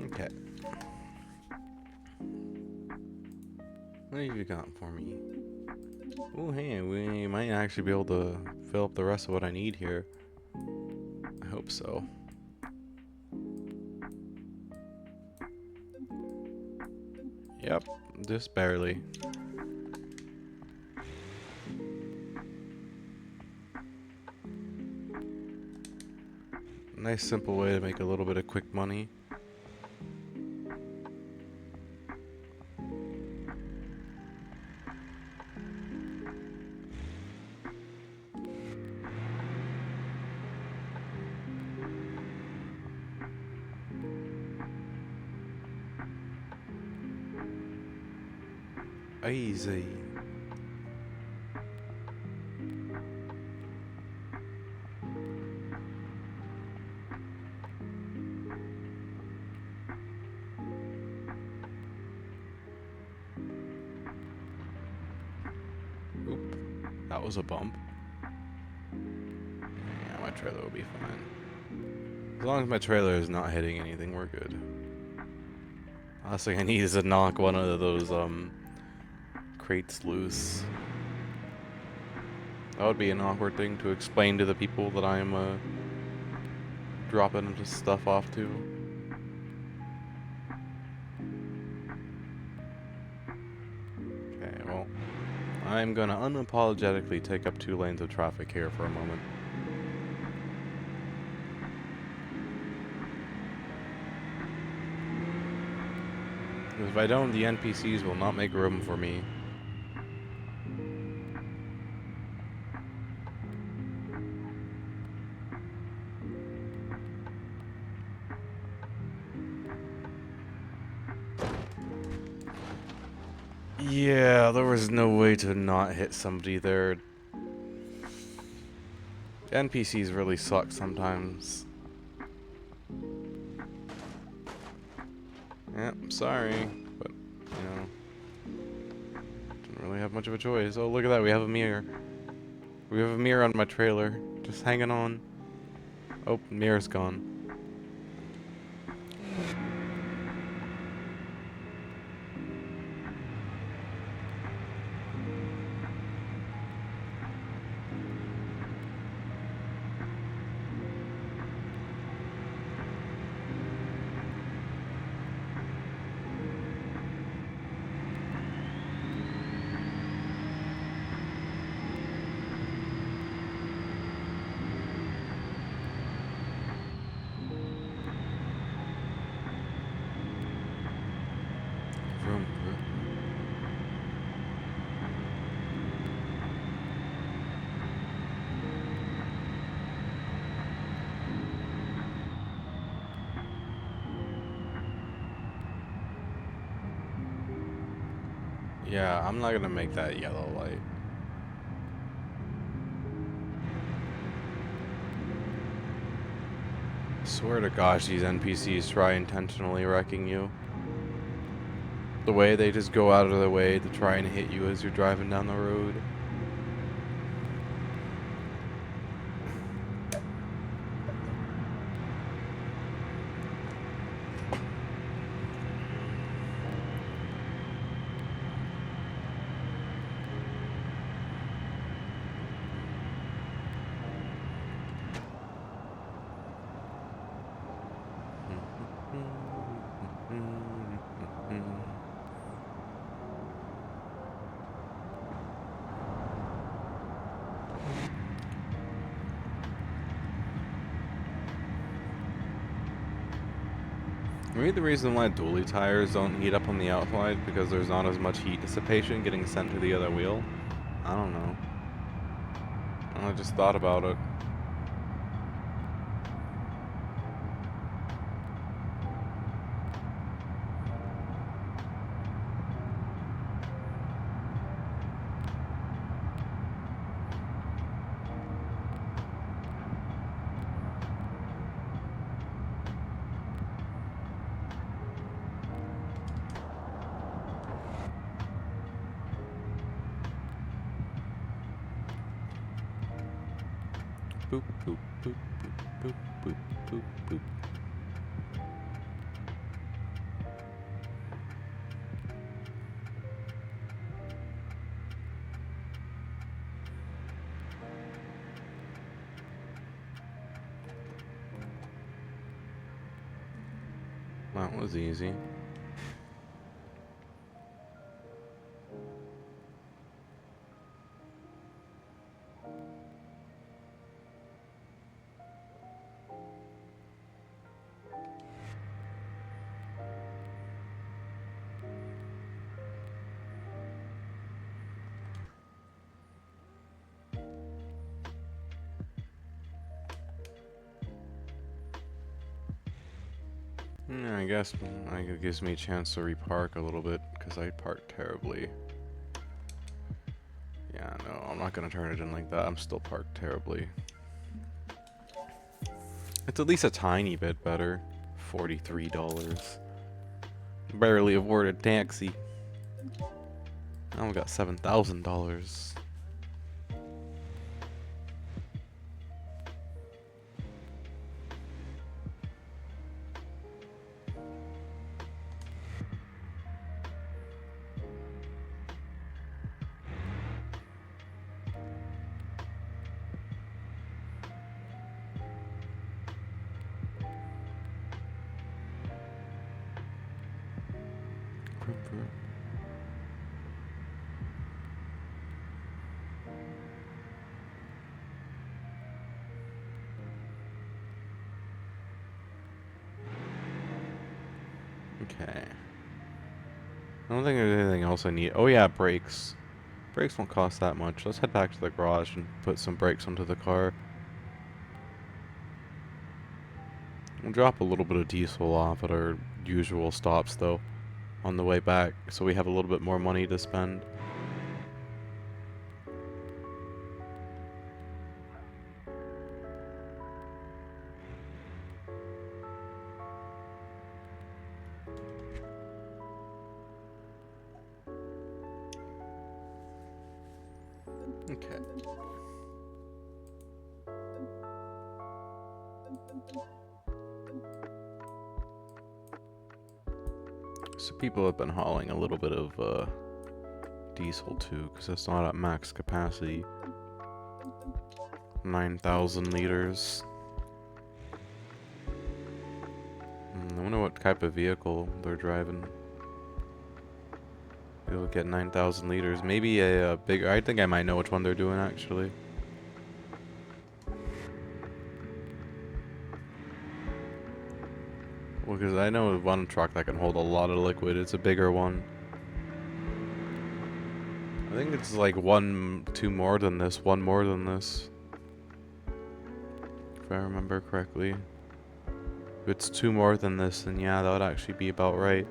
Okay. What have you got for me? Oh, hey, we might actually be able to fill up the rest of what I need here. I hope so. Yep, just barely. Nice simple way to make a little bit of quick money. Easy. Oop, that was a bump. Yeah, my trailer will be fine. As long as my trailer is not hitting anything, we're good. Last thing I need is to knock one of those crates loose. That would be an awkward thing to explain to the people that I'm dropping this stuff off to. Okay, well, I'm gonna unapologetically take up 2 lanes of traffic here for a moment. Because if I don't, the NPCs will not make room for me. Yeah, there was no way to not hit somebody there. NPCs really suck sometimes. Yeah, I'm sorry, but, you know, didn't really have much of a choice. Oh, look at that, we have a mirror. We have a mirror on my trailer, just hanging on. Oh, mirror's gone. Vroom, vroom. Yeah, I'm not gonna make that yellow light. Swear to gosh, these NPCs try intentionally wrecking you. The way they just go out of their way to try and hit you as you're driving down the road. Maybe the reason why dually tires don't heat up on the outside because there's not as much heat dissipation getting sent to the other wheel. I don't know. I just thought about it. Boop, boop, boop, boop, boop, boop, boop, boop. That was easy. Yeah, I guess it gives me a chance to repark a little bit because I parked terribly. Yeah, no, I'm not gonna turn it in like that. I'm still parked terribly. It's at least a tiny bit better. $43. Barely afford a taxi. Now we got $7,000. Okay. I don't think there's anything else I need. Oh yeah, brakes. Brakes won't cost that much. Let's head back to the garage and put some brakes onto the car. We'll drop a little bit of diesel off at our usual stops though on the way back, so we have a little bit more money to spend. Okay. So people have been hauling a little bit of diesel too, because it's not at max capacity. 9,000 liters. I wonder what type of vehicle they're driving. They'll get 9,000 liters. Maybe a bigger. I think I might know which one they're doing actually. Well, because I know one truck that can hold a lot of liquid. It's a bigger one. I think it's like two more than this, one more than this. If I remember correctly. If it's two more than this, then yeah, that would actually be about right.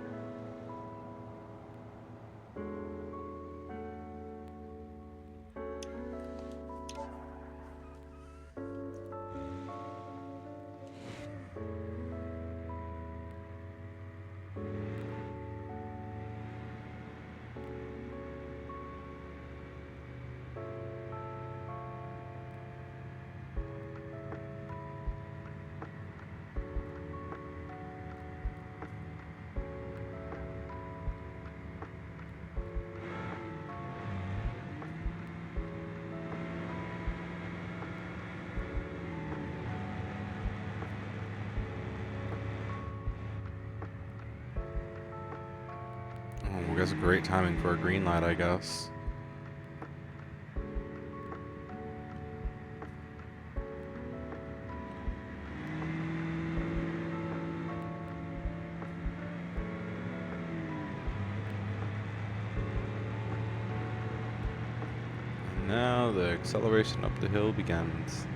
Oh, that's great timing for a green light, I guess. And now the acceleration up the hill begins.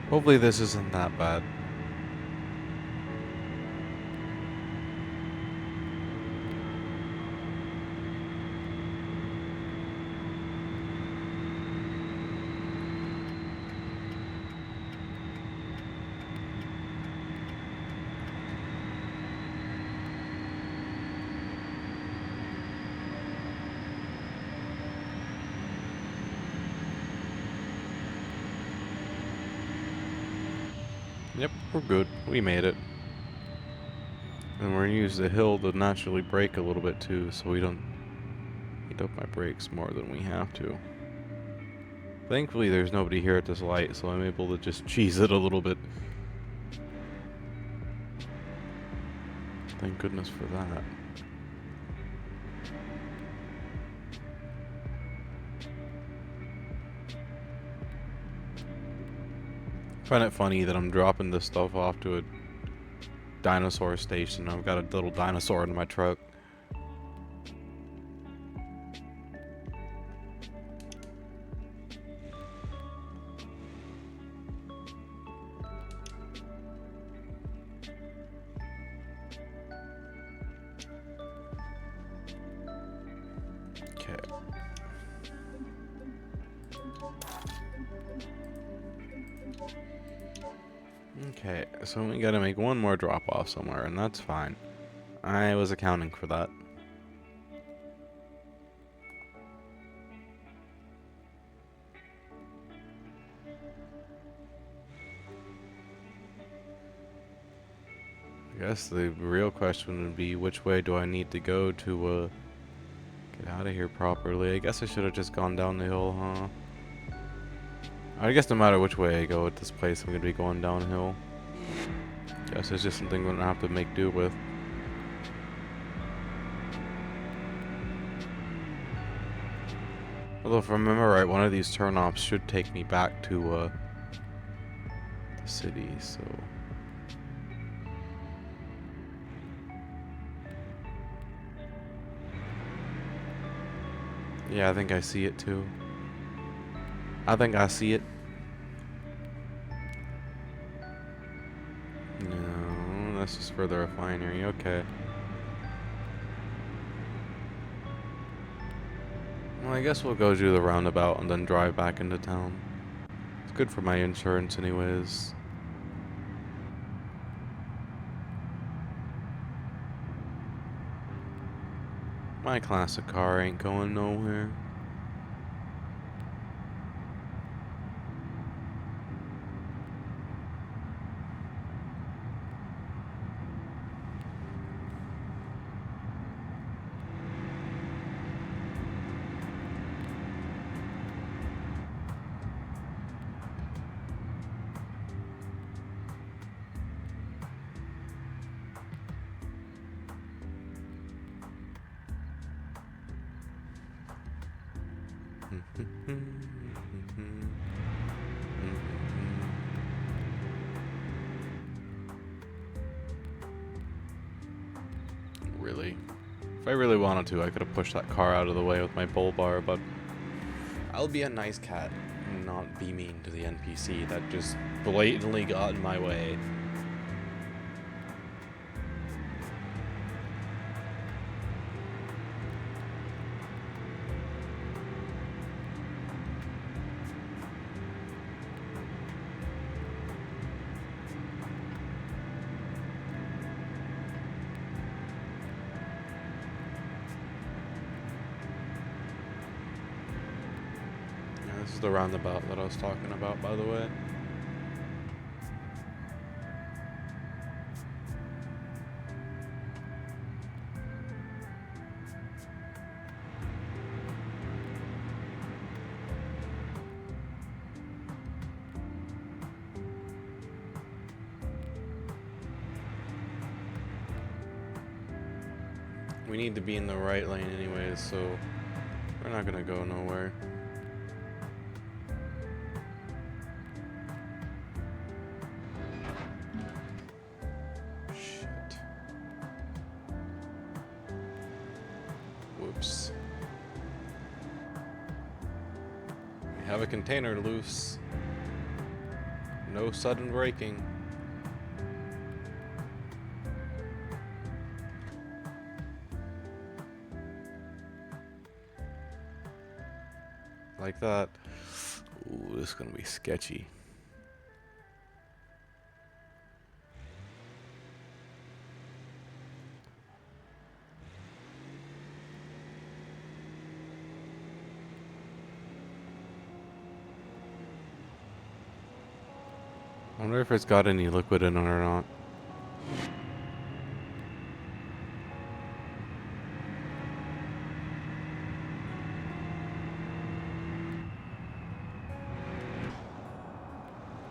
Hopefully this isn't that bad. Yep, we're good. We made it. And we're gonna use the hill to naturally brake a little bit too, so we don't heat up my brakes more than we have to. Thankfully there's nobody here at this light, so I'm able to just cheese it a little bit. Thank goodness for that. I find it funny that I'm dropping this stuff off to a dinosaur station. I've got a little dinosaur in my truck. Okay. Okay, so we gotta make one more drop off somewhere, and that's fine. I was accounting for that. I guess the real question would be, which way do I need to go to get out of here properly? I guess I should have just gone down the hill, huh? I guess no matter which way I go at this place, I'm gonna be going downhill. Guess it's just something we're gonna have to make do with. Although if I remember right, one of these turnoffs should take me back to the city, so... Yeah, I think I see it too. I think I see it. No, that's just for the refinery, okay. Well, I guess we'll go do the roundabout and then drive back into town. It's good for my insurance anyways. My classic car ain't going nowhere. Really? If I really wanted to, I could have pushed that car out of the way with my bull bar, but I'll be a nice cat and not be mean to the NPC that just blatantly got in my way. This is the roundabout that I was talking about, by the way. We need to be in the right lane anyways, so we're not gonna go nowhere. Shit. Whoops. We have a container loose. No sudden braking. Like that. Ooh, this is gonna be sketchy. I wonder if it's got any liquid in it or not.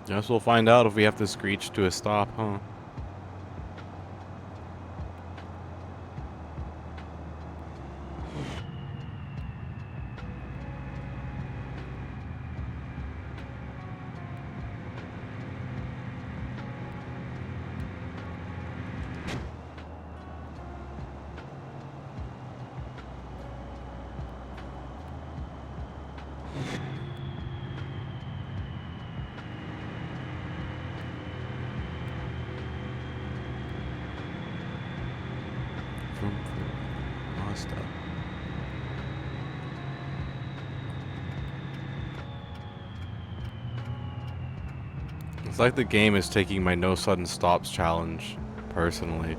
Guess we'll find out if we have to screech to a stop, huh? Mazda. It's like the game is taking my no sudden stops challenge personally.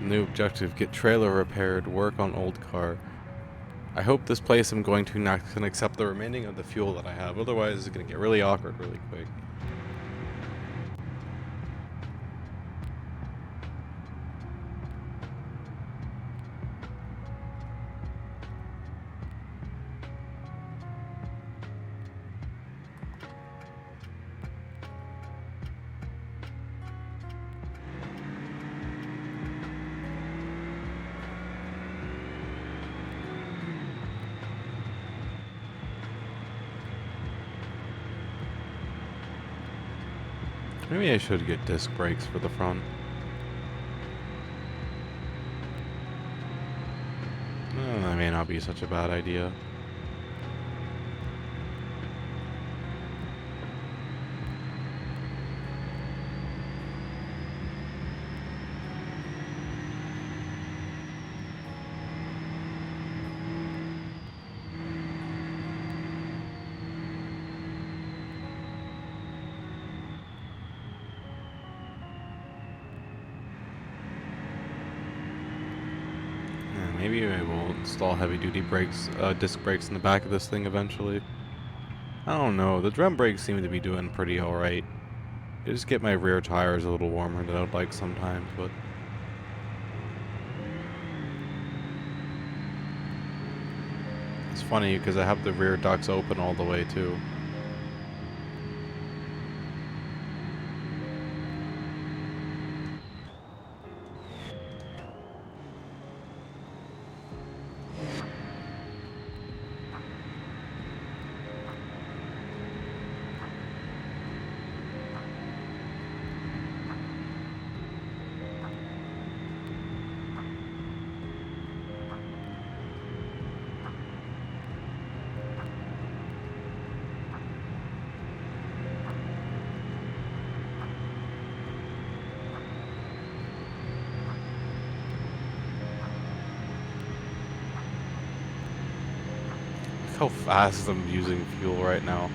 New objective, get trailer repaired, work on old car. I hope this place I'm going to not can accept the remaining of the fuel that I have. Otherwise, it's going to get really awkward really quick. Maybe I should get disc brakes for the front. That may not be such a bad idea. Maybe I will install heavy-duty brakes, disc brakes in the back of this thing eventually. I don't know. The drum brakes seem to be doing pretty alright. I just get my rear tires a little warmer than I would like sometimes, but... It's funny because I have the rear ducts open all the way too. How fast I'm using fuel right now.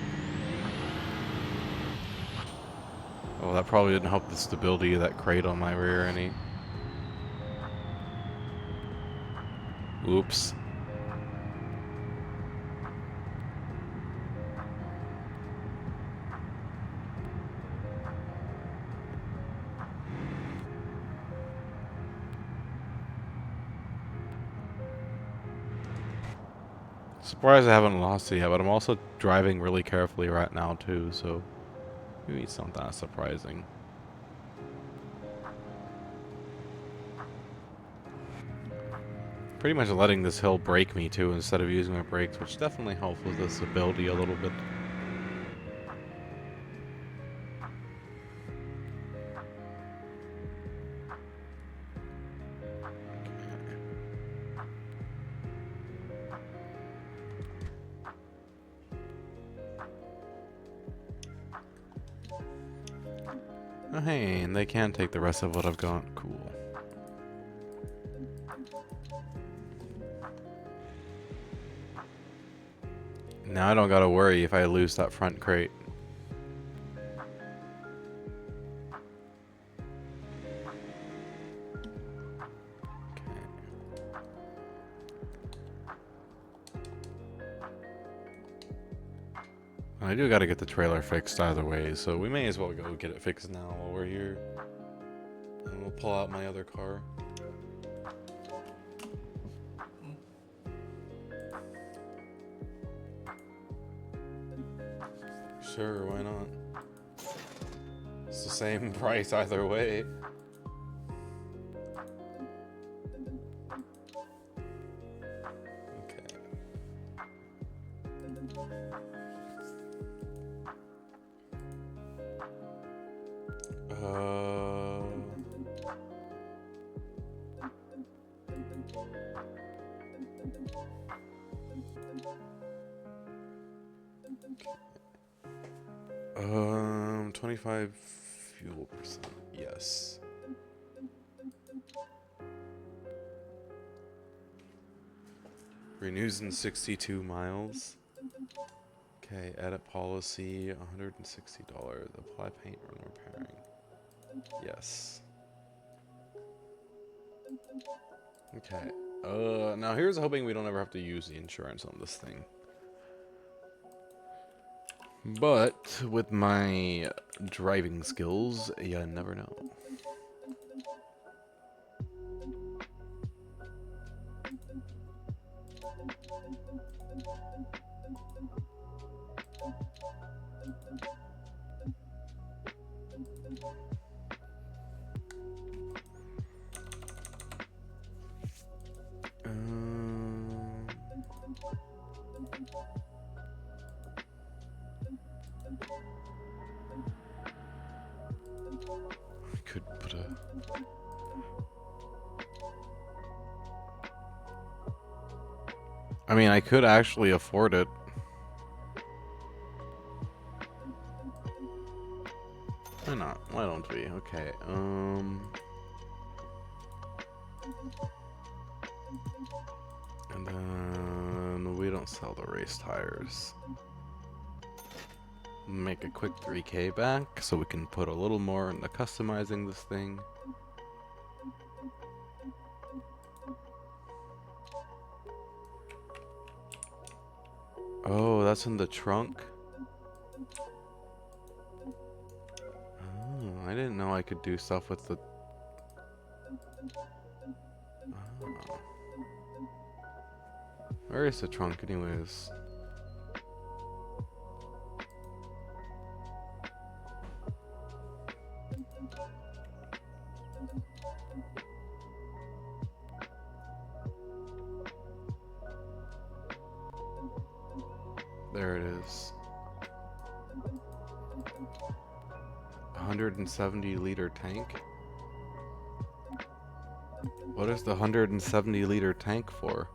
Oh, that probably didn't help the stability of that crate on my rear any. Oops. Surprised I haven't lost it yet, but I'm also driving really carefully right now too, so maybe it's not that surprising. Pretty much letting this hill brake me too instead of using my brakes, which definitely helps with the stability a little bit. Oh, hey, and they can take the rest of what I've got. Cool. Now I don't gotta worry if I lose that front crate. I do gotta get the trailer fixed either way, so we may as well go get it fixed now while we're here. And we'll pull out my other car. Sure, why not? It's the same price either way. Okay. 25 fuel percent, yes. Renews in 62 miles. Okay, edit policy, $160. Apply paint when repairing. Yes. Okay. Now here's hoping we don't ever have to use the insurance on this thing. But with my driving skills, you never know. I could put a... I mean, I could actually afford it. Why not? Why don't we? Okay, and then we don't sell the race tires. Make a quick 3K back so we can put a little more into customizing this thing. Oh, that's in the trunk? Oh, I didn't know I could do stuff with the... Oh. Where is the trunk anyways? There it is. 170-liter tank? What is the 170-liter tank for?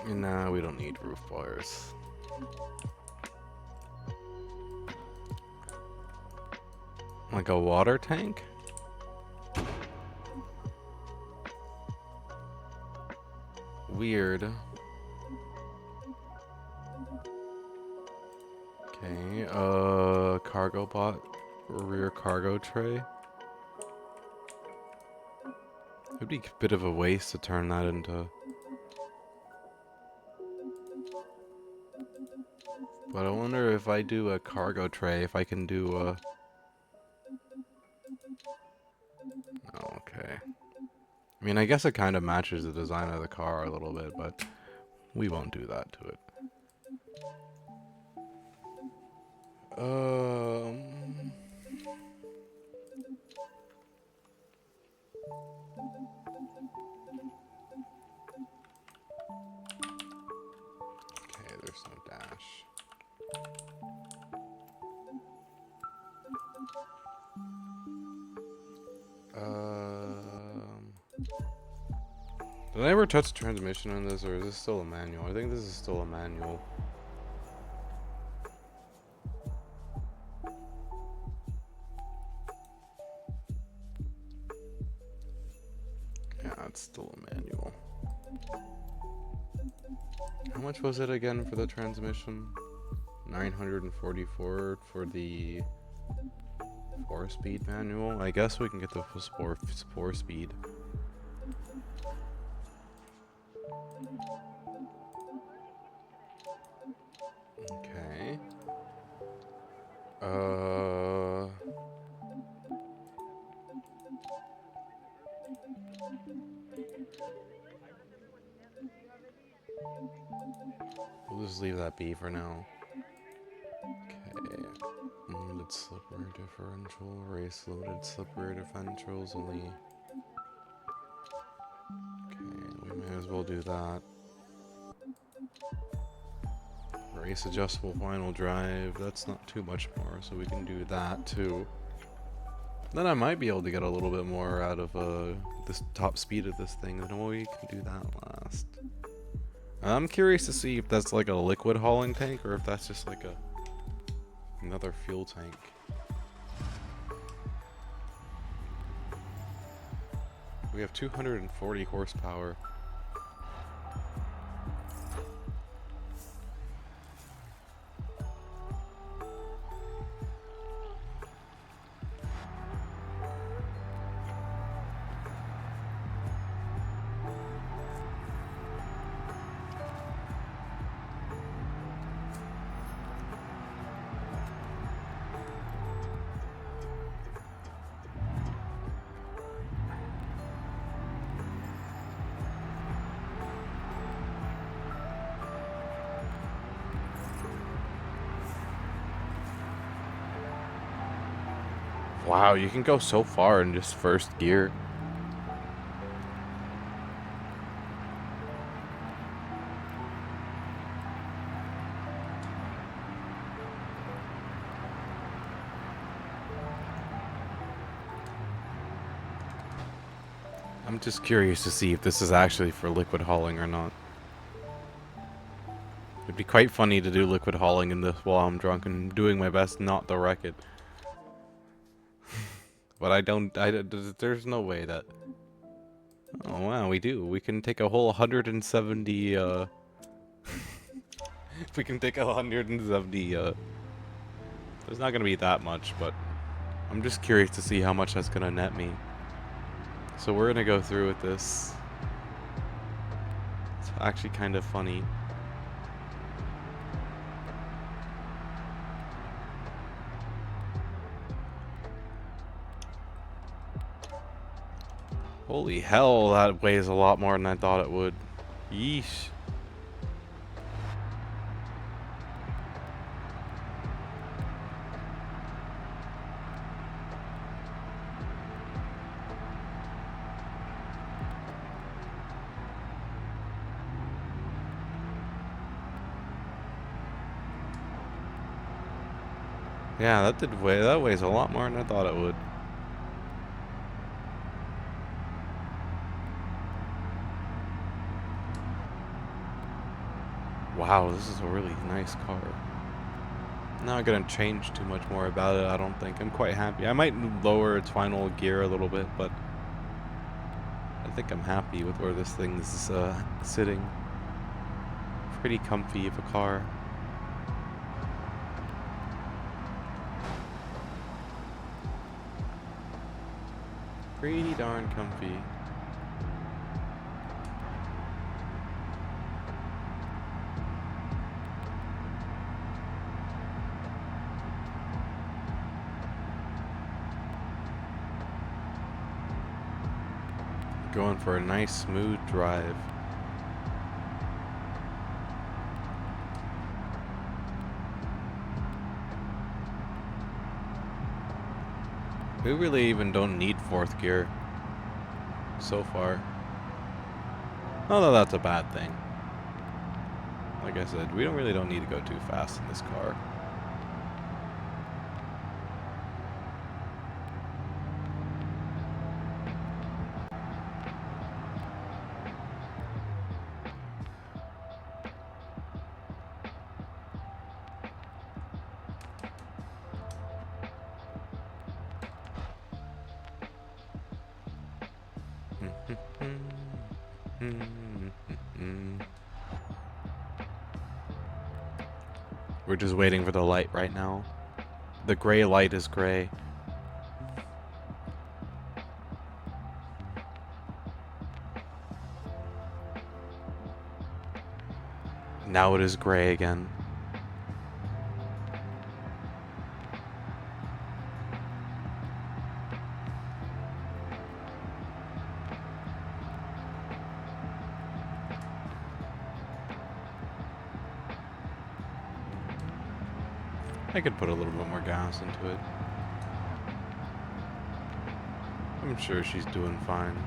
Nah, we don't need roof bars. Like a water tank? Weird. Okay, cargo bot, rear cargo tray. It'd be a bit of a waste to turn that into... But I wonder if I do a cargo tray, if I can do a... Oh, okay. I mean, I guess it kind of matches the design of the car a little bit, but we won't do that to it. Okay, there's no dash. Did I ever touch the transmission on this, or is this still a manual? I think this is still a manual. Yeah, it's still a manual. How much was it again for the transmission? 944 for the 4-speed manual. I guess we can get the 4-speed. Okay. We'll just leave that be for now. Okay. Loaded slippery differential, race loaded slippery differentials only. Okay, we may as well do that. Race adjustable final drive, that's not too much more, so we can do that too. Then I might be able to get a little bit more out of this top speed of this thing, and we can do that last. I'm curious to see if that's like a liquid hauling tank, or if that's just like another fuel tank. We have 240 horsepower. Wow, you can go so far in just first gear. I'm just curious to see if this is actually for liquid hauling or not. It'd be quite funny to do liquid hauling in this while I'm drunk and doing my best not to wreck it. But there's no way that... Oh wow, we do. We can take a whole 170, we can take a 170, there's not gonna be that much, but I'm just curious to see how much that's gonna net me. So we're gonna go through with this. It's actually kind of funny. Holy hell, that weighs a lot more than I thought it would. Yeesh. Yeah, that weighs a lot more than I thought it would. Wow, this is a really nice car. I'm not gonna change too much more about it, I don't think. I'm quite happy. I might lower its final gear a little bit, but I think I'm happy with where this thing's sitting. Pretty comfy of a car. Pretty darn comfy. Going for a nice smooth drive. We really even don't need fourth gear so far. Although that's a bad thing. Like I said, we really don't need to go too fast in this car. We're just waiting for the light right now. The gray light is gray. Now it is gray again. I could put a little bit more gas into it. I'm sure she's doing fine.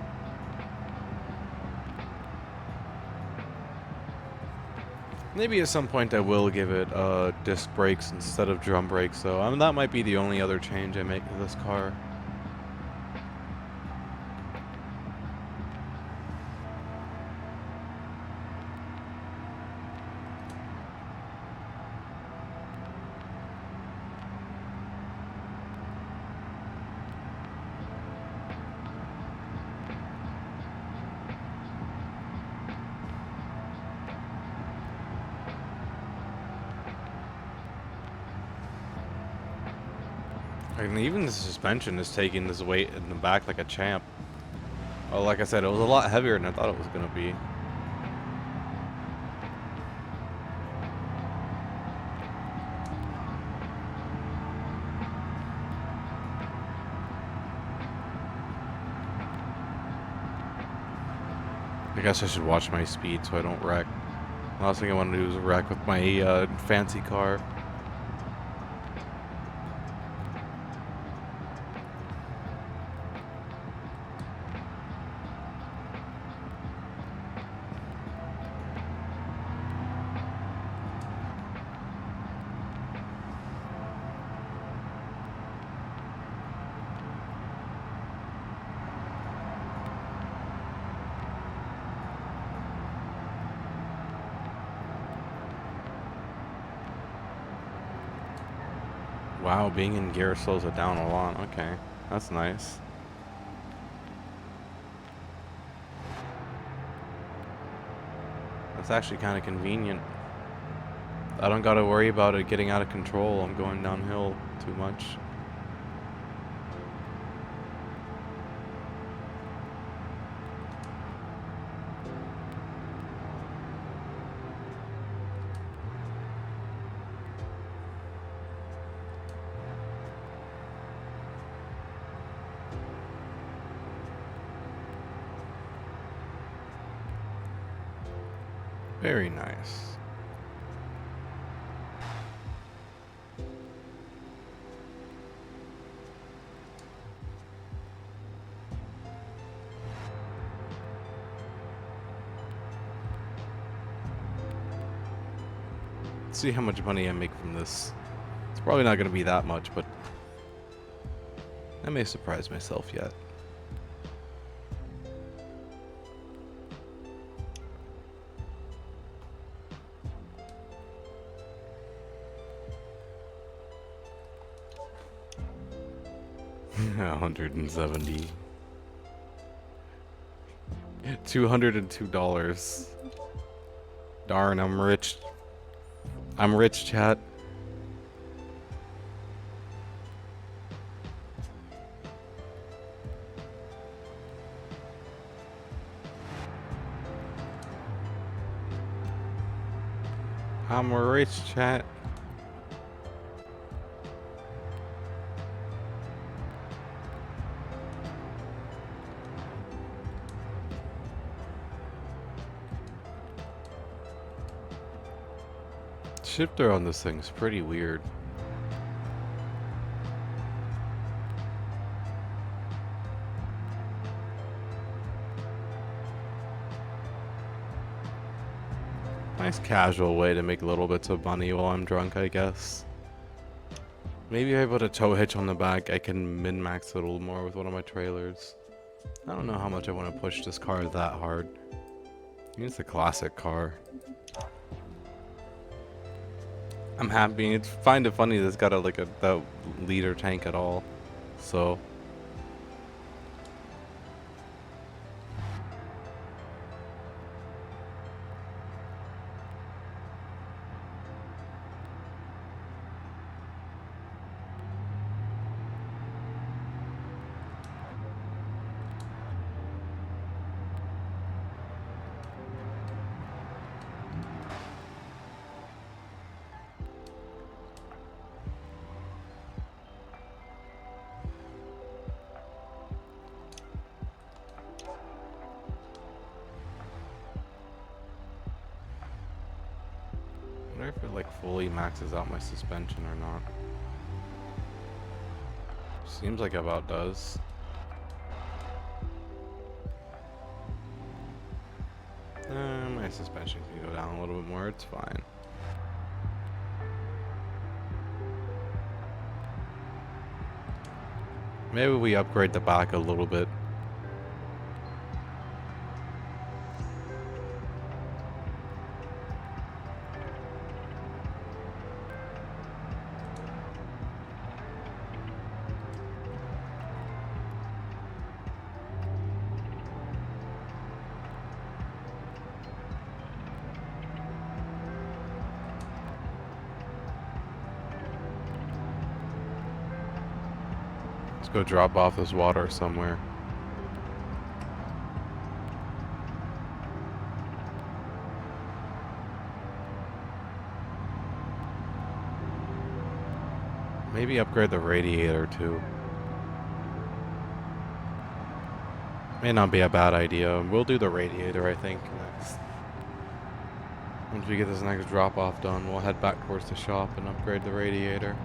Maybe at some point I will give it disc brakes instead of drum brakes, though. I mean, that might be the only other change I make to this car. And even the suspension is taking this weight in the back like a champ. Oh, like I said, it was a lot heavier than I thought it was going to be. I guess I should watch my speed so I don't wreck. The last thing I want to do is wreck with my fancy car. Wow, being in gear slows it down a lot. Okay, that's nice. That's actually kind of convenient. I don't gotta worry about it getting out of control. I'm going downhill too much. Very nice. Let's see how much money I make from this. It's probably not going to be that much, but I may surprise myself yet. $170. $202. Darn, I'm rich. I'm rich, chat. I'm rich, chat. Shifter on this thing's pretty weird. Nice casual way to make little bits of money while I'm drunk, I guess. Maybe if I put a tow hitch on the back, I can min-max it a little more with one of my trailers. I don't know how much I want to push this car that hard. I mean, it's a classic car. I'm happy. It's find it funny that it's got that liter tank at all. So I wonder if it like fully maxes out my suspension or not. Seems like it about does. My suspension can go down a little bit more, it's fine. Maybe we upgrade the back a little bit. Let's go drop off this water somewhere. Maybe upgrade the radiator too. May not be a bad idea. We'll do the radiator, I think, next. Once we get this next drop off done, we'll head back towards the shop and upgrade the radiator.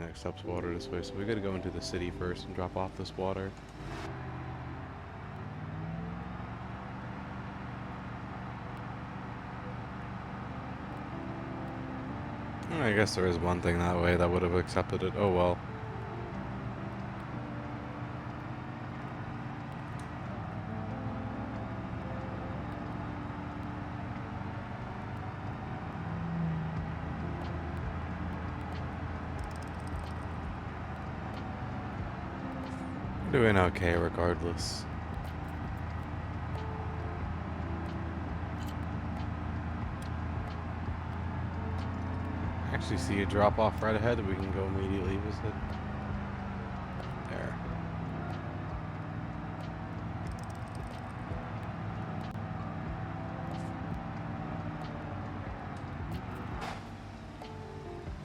accepts water this way, so we gotta go into the city first and drop off this water. I guess there is one thing that way that would have accepted it. Oh well. Doing okay regardless. Actually see a drop off right ahead that we can go immediately visit. There.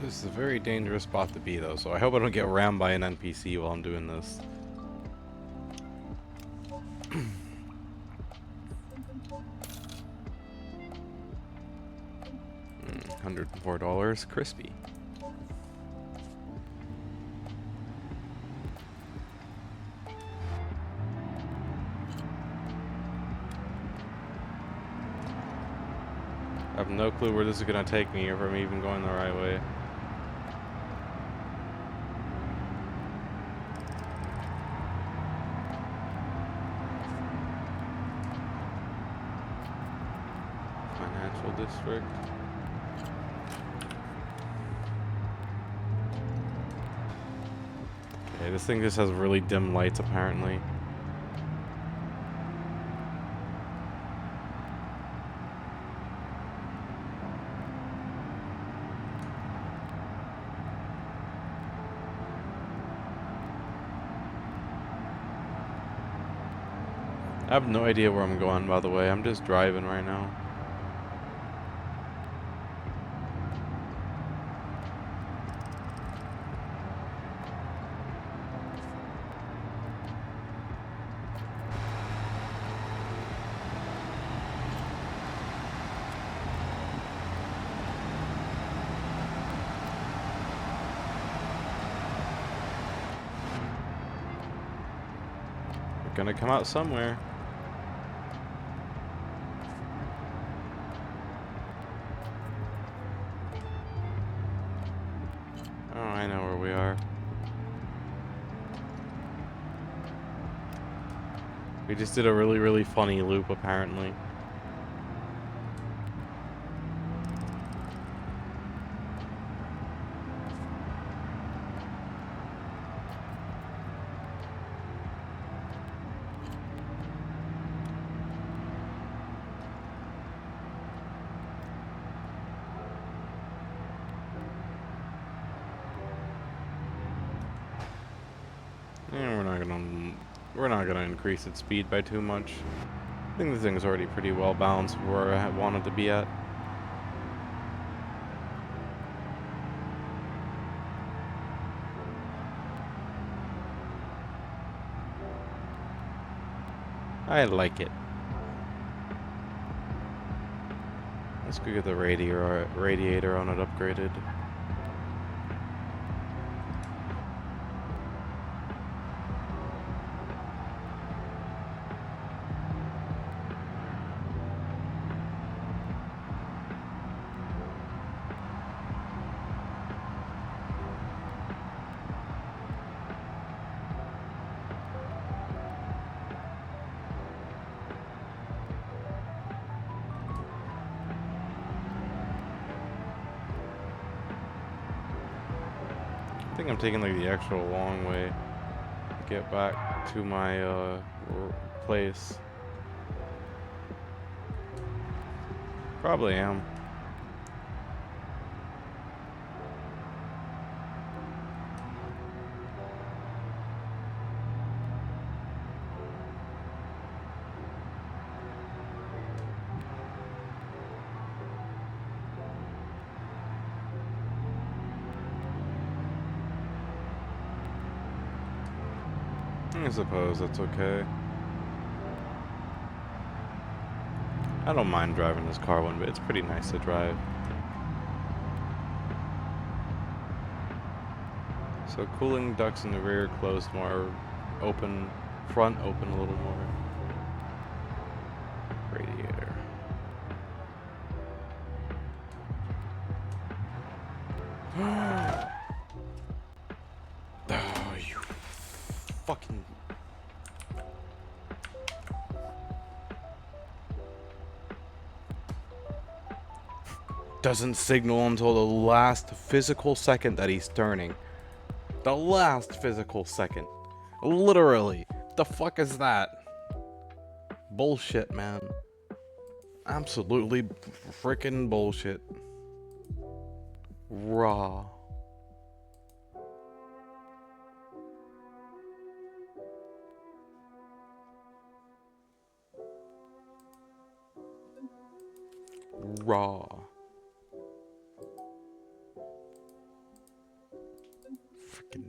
This is a very dangerous spot to be though, so I hope I don't get rammed by an NPC while I'm doing this. $104 crispy. I have no clue where this is gonna take me, or if I'm even going the right way. Financial district. Okay, this thing just has really dim lights apparently. I have no idea where I'm going, by the way. I'm just driving right now. We're gonna come out somewhere. Oh, I know where we are. We just did a really funny loop, apparently. And we're not gonna increase its speed by too much. I think the thing's already pretty well balanced where I want it to be at. I like it. Let's go get the radiator on it upgraded. I think I'm taking like the actual long way to get back to my place. Probably am. I suppose that's okay. I don't mind driving this car one bit. It's pretty nice to drive. So cooling ducts in the rear closed more, open, front open a little more. Radiator. Oh, you fucking... Doesn't signal until the last physical second that he's turning. The last physical second. Literally. The fuck is that? Bullshit, man. Absolutely freaking bullshit. Raw. Raw. Freaking.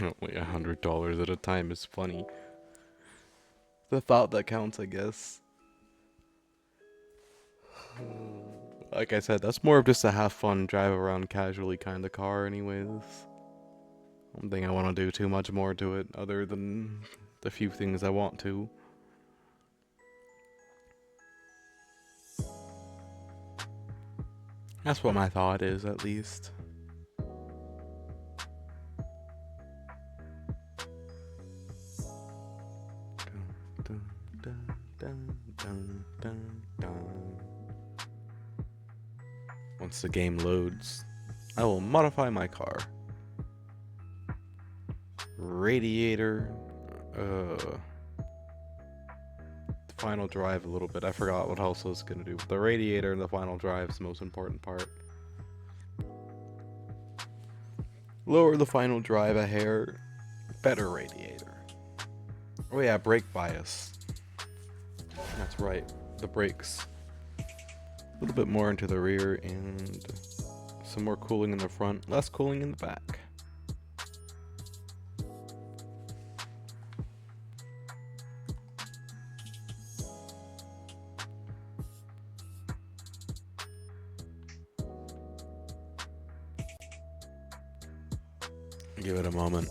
Only $100 at a time is funny. The thought that counts, I guess. Like I said, that's more of just a have fun, drive around casually kind of car anyways. I don't think I want to do too much more to it, other than the few things I want to. That's what my thought is, at least. Once the game loads, I will modify my car. Radiator, the final drive a little bit. I forgot what else I was gonna do. The radiator and the final drive is the most important part. Lower the final drive a hair, better radiator. Oh yeah, brake bias. That's right, the brakes. A little bit more into the rear and some more cooling in the front, less cooling in the back. Give it a moment.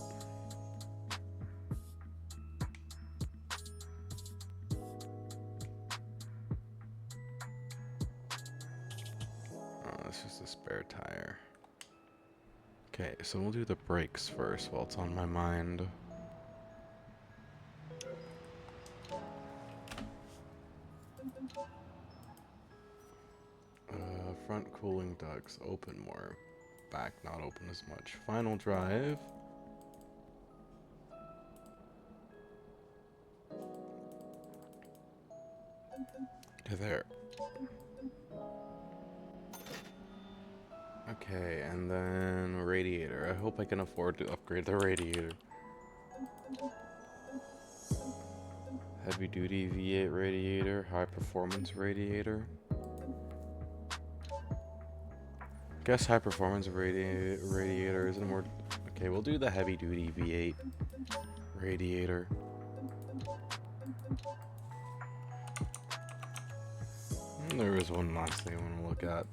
It's just a spare tire. Okay, so we'll do the brakes first while it's on my mind. Front cooling ducts open more, back not open as much. Final drive. To there. Okay, and then radiator. I hope I can afford to upgrade the radiator. Heavy duty V8 radiator, high performance radiator. Guess high performance radiator isn't more. Okay, we'll do the heavy duty V8 radiator. And there is one last thing I want to look at.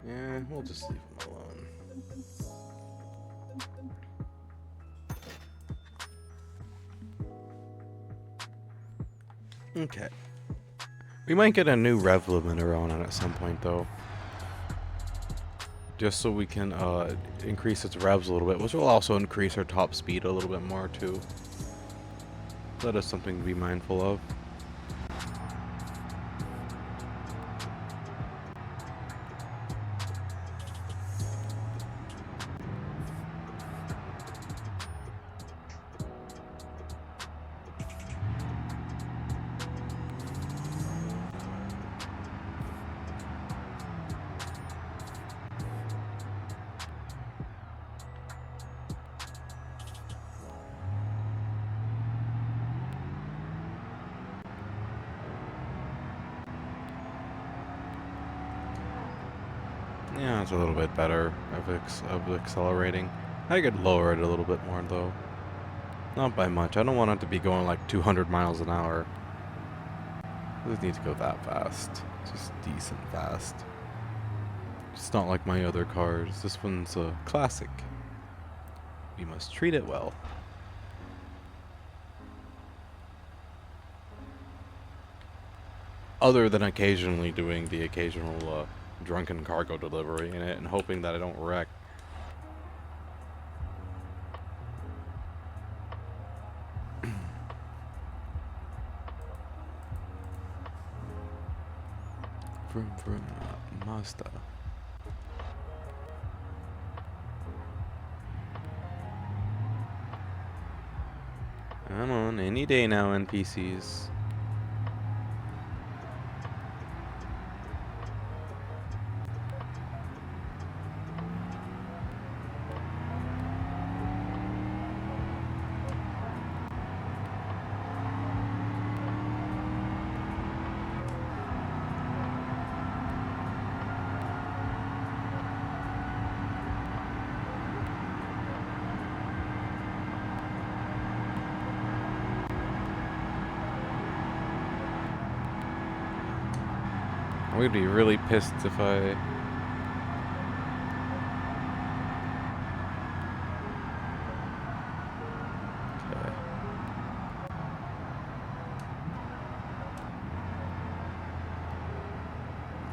Yeah, we'll just leave him alone. Okay. We might get a new rev limiter on it at some point, though. Just so we can increase its revs a little bit, which will also increase our top speed a little bit more, too. That is something to be mindful of. Yeah, it's a little bit better of accelerating. I could lower it a little bit more, though. Not by much. I don't want it to be going like 200 miles an hour. Doesn't need to go that fast. Just decent fast. It's not like my other cars. This one's a classic. We must treat it well. Other than occasionally doing the occasional drunken cargo delivery in it and hoping that I don't wreck. Vroom vroom, Mazda. Come on, any day now, NPCs. I would be really pissed if I... Okay.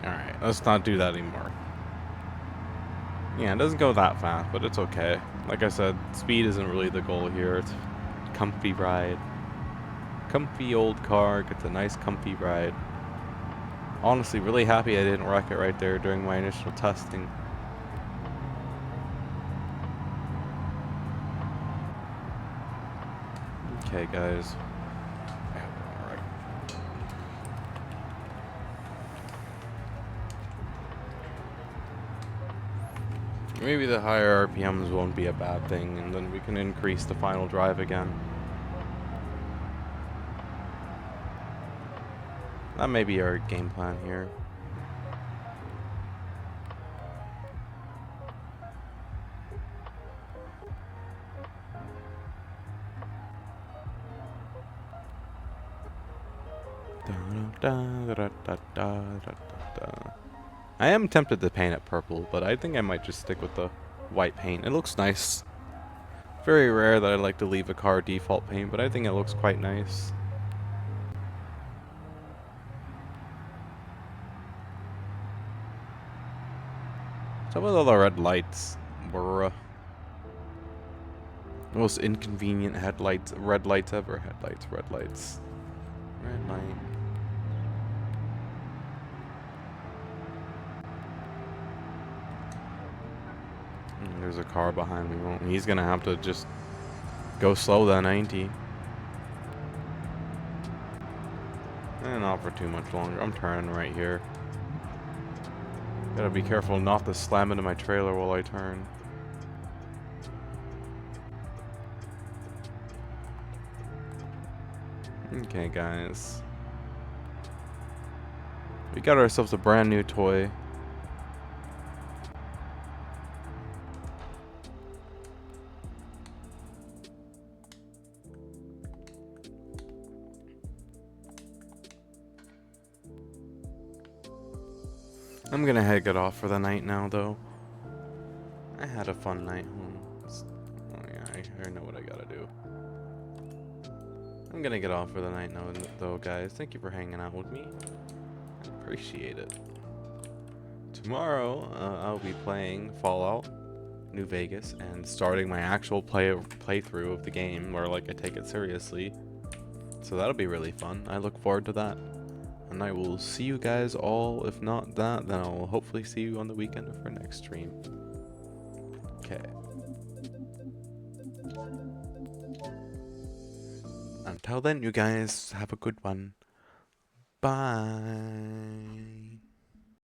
Alright, let's not do that anymore. Yeah, it doesn't go that fast, but it's okay. Like I said, speed isn't really the goal here. It's a comfy ride. Comfy old car, gets a nice comfy ride. Honestly, really happy I didn't wreck it right there during my initial testing. Okay, guys. Maybe the higher RPMs won't be a bad thing, and then we can increase the final drive again. That may be our game plan here. I am tempted to paint it purple, but I think I might just stick with the white paint. It looks nice. Very rare that I like to leave a car default paint, but I think it looks quite nice. Some of the red lights were the most inconvenient red lights ever. Headlights, red lights. Red light. There's a car behind me. Well, he's gonna have to just go slow then, ain't he? And not for too much longer. I'm turning right here. Gotta be careful not to slam into my trailer while I turn. Okay, guys. We got ourselves a brand new toy. I'm gonna get off for the night now, though. I had a fun night home. Oh yeah, I know what I gotta do. I'm gonna get off for the night now, though, guys. Thank you for hanging out with me. I appreciate it. Tomorrow, I'll be playing Fallout New Vegas and starting my actual playthrough of the game, where like I take it seriously. So that'll be really fun. I look forward to that. And I will see you guys all. If not that, then I'll hopefully see you on the weekend for next stream. Okay. Until then, you guys have a good one. Bye.